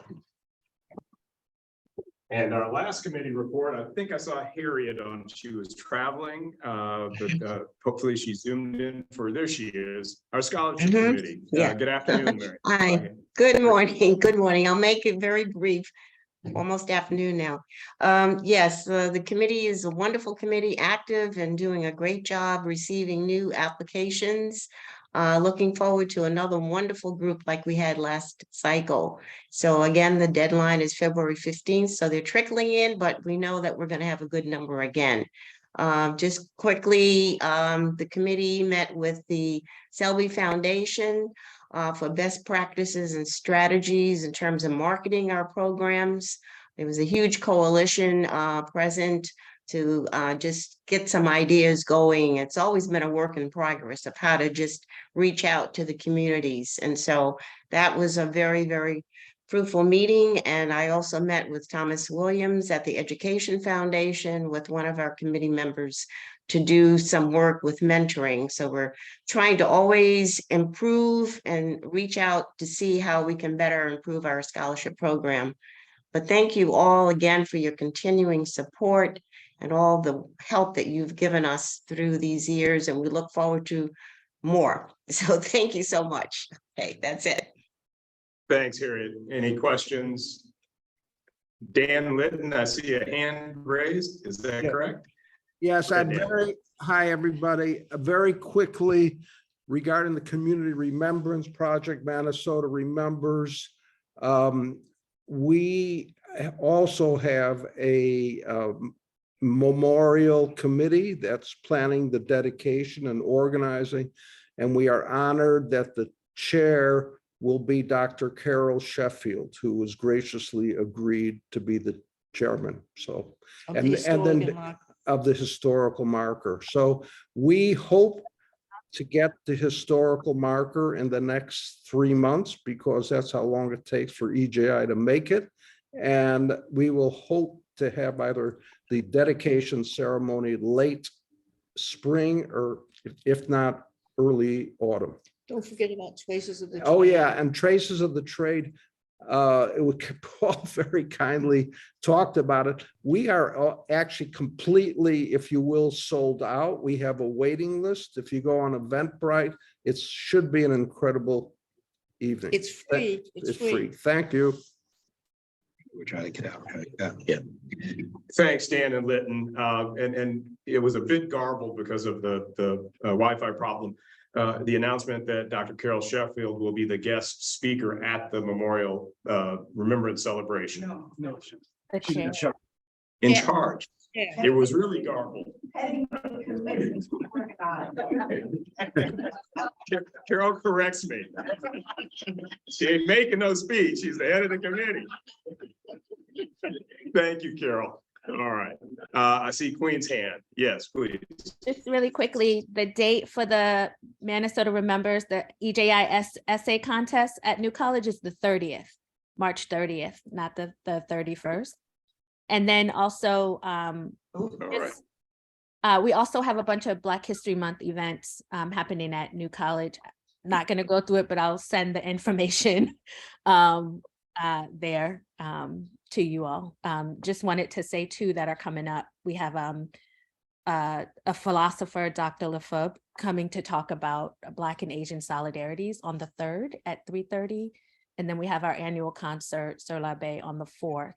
And our last committee report, I think I saw Harriet on, she was traveling, but hopefully she zoomed in for, there she is, our scholarship committee. Yeah. Good afternoon, Mary. Hi, good morning, good morning. I'll make it very brief. Almost afternoon now. Yes, the committee is a wonderful committee, active and doing a great job receiving new applications. Looking forward to another wonderful group like we had last cycle. So again, the deadline is February 15th, so they're trickling in, but we know that we're going to have a good number again. Just quickly, the committee met with the Selby Foundation for best practices and strategies in terms of marketing our programs. There was a huge coalition present to just get some ideas going. It's always been a work in progress of how to just reach out to the communities. And so that was a very, very fruitful meeting. And I also met with Thomas Williams at the Education Foundation with one of our committee members to do some work with mentoring. So we're trying to always improve and reach out to see how we can better improve our scholarship program. But thank you all again for your continuing support and all the help that you've given us through these years, and we look forward to more. So thank you so much. Okay, that's it. Thanks, Harriet. Any questions? Dan Litton, I see a hand raised. Is that correct? Yes, hi, everybody. Very quickly regarding the Community Remembrance Project, Minnesota Remembers. We also have a memorial committee that's planning the dedication and organizing. And we are honored that the chair will be Dr. Carol Sheffield, who has graciously agreed to be the chairman. So, and then of the historical marker. So we hope to get the historical marker in the next 3 months, because that's how long it takes for EJI to make it. And we will hope to have either the dedication ceremony late spring or if not early autumn. Don't forget about Traces of the Oh, yeah, and Traces of the Trade. It was Paul very kindly talked about it. We are actually completely, if you will, sold out. We have a waiting list. If you go on Eventbrite, it should be an incredible evening. It's free. It's free. Thank you. We're trying to get out. Yeah. Thanks, Dan and Litton. And it was a bit garbled because of the Wi-Fi problem. The announcement that Dr. Carol Sheffield will be the guest speaker at the Memorial Remembrance Celebration. No. In charge. Yeah. It was really garbled. Carol corrects me. She ain't making no speech. She's the head of the committee. Thank you, Carol. All right. I see Queen's hand. Yes, please. Just really quickly, the date for the Minnesota Remembers, the EJI essay contest at New College is the 30th, March 30th, not the 31st. And then also, we also have a bunch of Black History Month events happening at New College. Not going to go through it, but I'll send the information there to you all. Just wanted to say two that are coming up. We have a philosopher, Dr. Lefebvre, coming to talk about Black and Asian solidarities on the 3rd at 3:30. And then we have our annual concert, Sur la Bay, on the 4th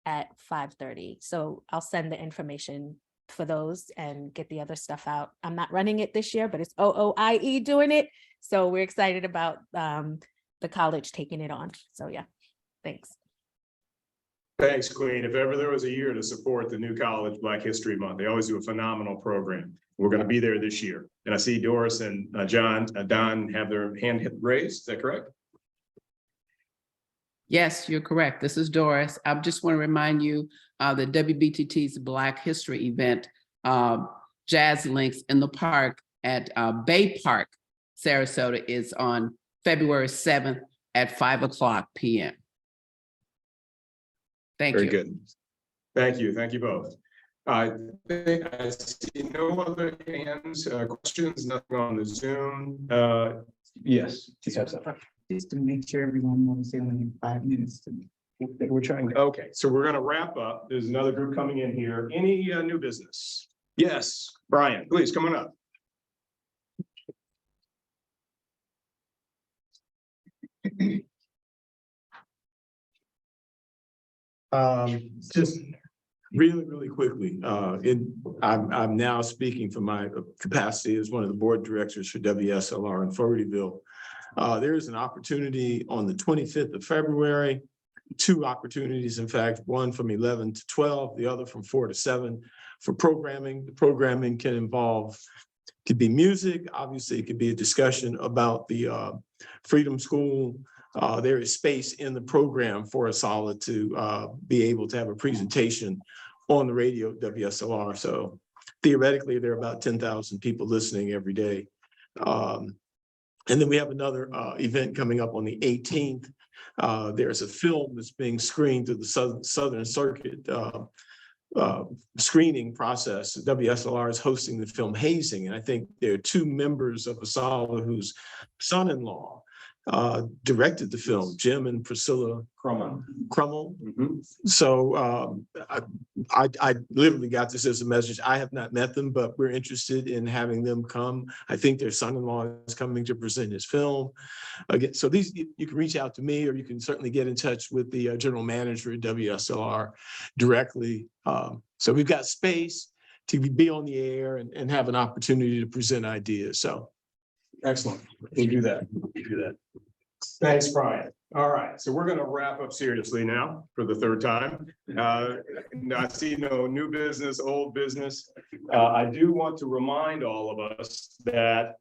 at 5:30. So I'll send the information for those and get the other stuff out. I'm not running it this year, but it's OOIE doing it. So we're excited about the college taking it on. So yeah, thanks. Thanks, Queen. If ever there was a year to support the New College Black History Month, they always do a phenomenal program. We're going to be there this year. And I see Doris and Don have their hand raised. Is that correct? Yes, you're correct. This is Doris. I just want to remind you that WBTT's Black History event, Jazz Links in the Park at Bay Park, Sarasota, is on February 7th at 5:00 p.m. Thank you. Very good. Thank you. Thank you both. I see no other hands, questions, nothing on the Zoom. Yes. Just to make sure everyone knows they only have 5 minutes to. We're trying. Okay, so we're gonna wrap up. There's another group coming in here. Any new business? Yes, Brian, please come on up. Just really quickly, I'm now speaking from my capacity as one of the board directors for WSLR in Fogartyville. There is an opportunity on the 25th of February, 2 opportunities, in fact, one from 11 to 12, the other from 4 to 7 for programming. The programming can involve, could be music, obviously it could be a discussion about the Freedom School. There is space in the program for ASALH to be able to have a presentation on the radio at WSLR. So theoretically, there are about 10,000 people listening every day. And then we have another event coming up on the 18th. There's a film that's being screened through the Southern Circuit screening process. WSLR is hosting the film Hazing. And I think there are 2 members of ASALH whose son-in-law directed the film, Jim and Priscilla Crummell. So I literally got this as a message. I have not met them, but we're interested in having them come. I think their son-in-law is coming to present his film. Again, so these, you can reach out to me, or you can certainly get in touch with the general manager at WSLR directly. So we've got space to be on the air and have an opportunity to present ideas. So excellent. We'll do that. Thanks, Brian. All right, so we're going to wrap up seriously now for the 3rd time. I see no new business, old business. I do want to remind all of us that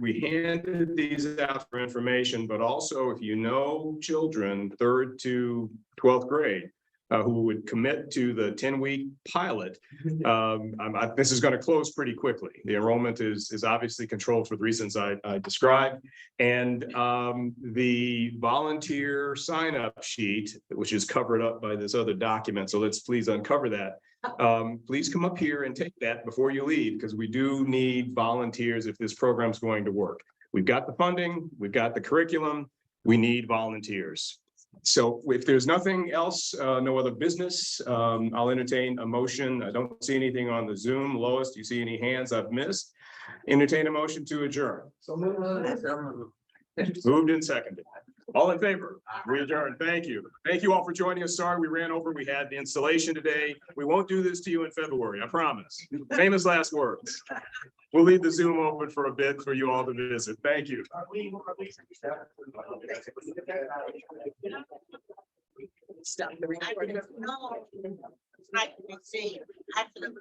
we handed these out for information, but also if you know children 3rd to 12th grade who would commit to the 10-week pilot, this is going to close pretty quickly. The enrollment is obviously controlled for the reasons I described. And the volunteer sign-up sheet, which is covered up by this other document, so let's please uncover that. Please come up here and take that before you leave, because we do need volunteers if this program's going to work. We've got the funding, we've got the curriculum, we need volunteers. So if there's nothing else, no other business, I'll entertain a motion. I don't see anything on the Zoom. Lois, do you see any hands I've missed? Entertain a motion to adjourn. Moved and seconded. All in favor? We adjourn. Thank you. Thank you all for joining us. Sorry we ran over. We had the installation today. We won't do this to you in February, I promise. Famous last words. We'll leave the Zoom open for a bit for you all to visit. Thank you. Stop the recording. I can see. I can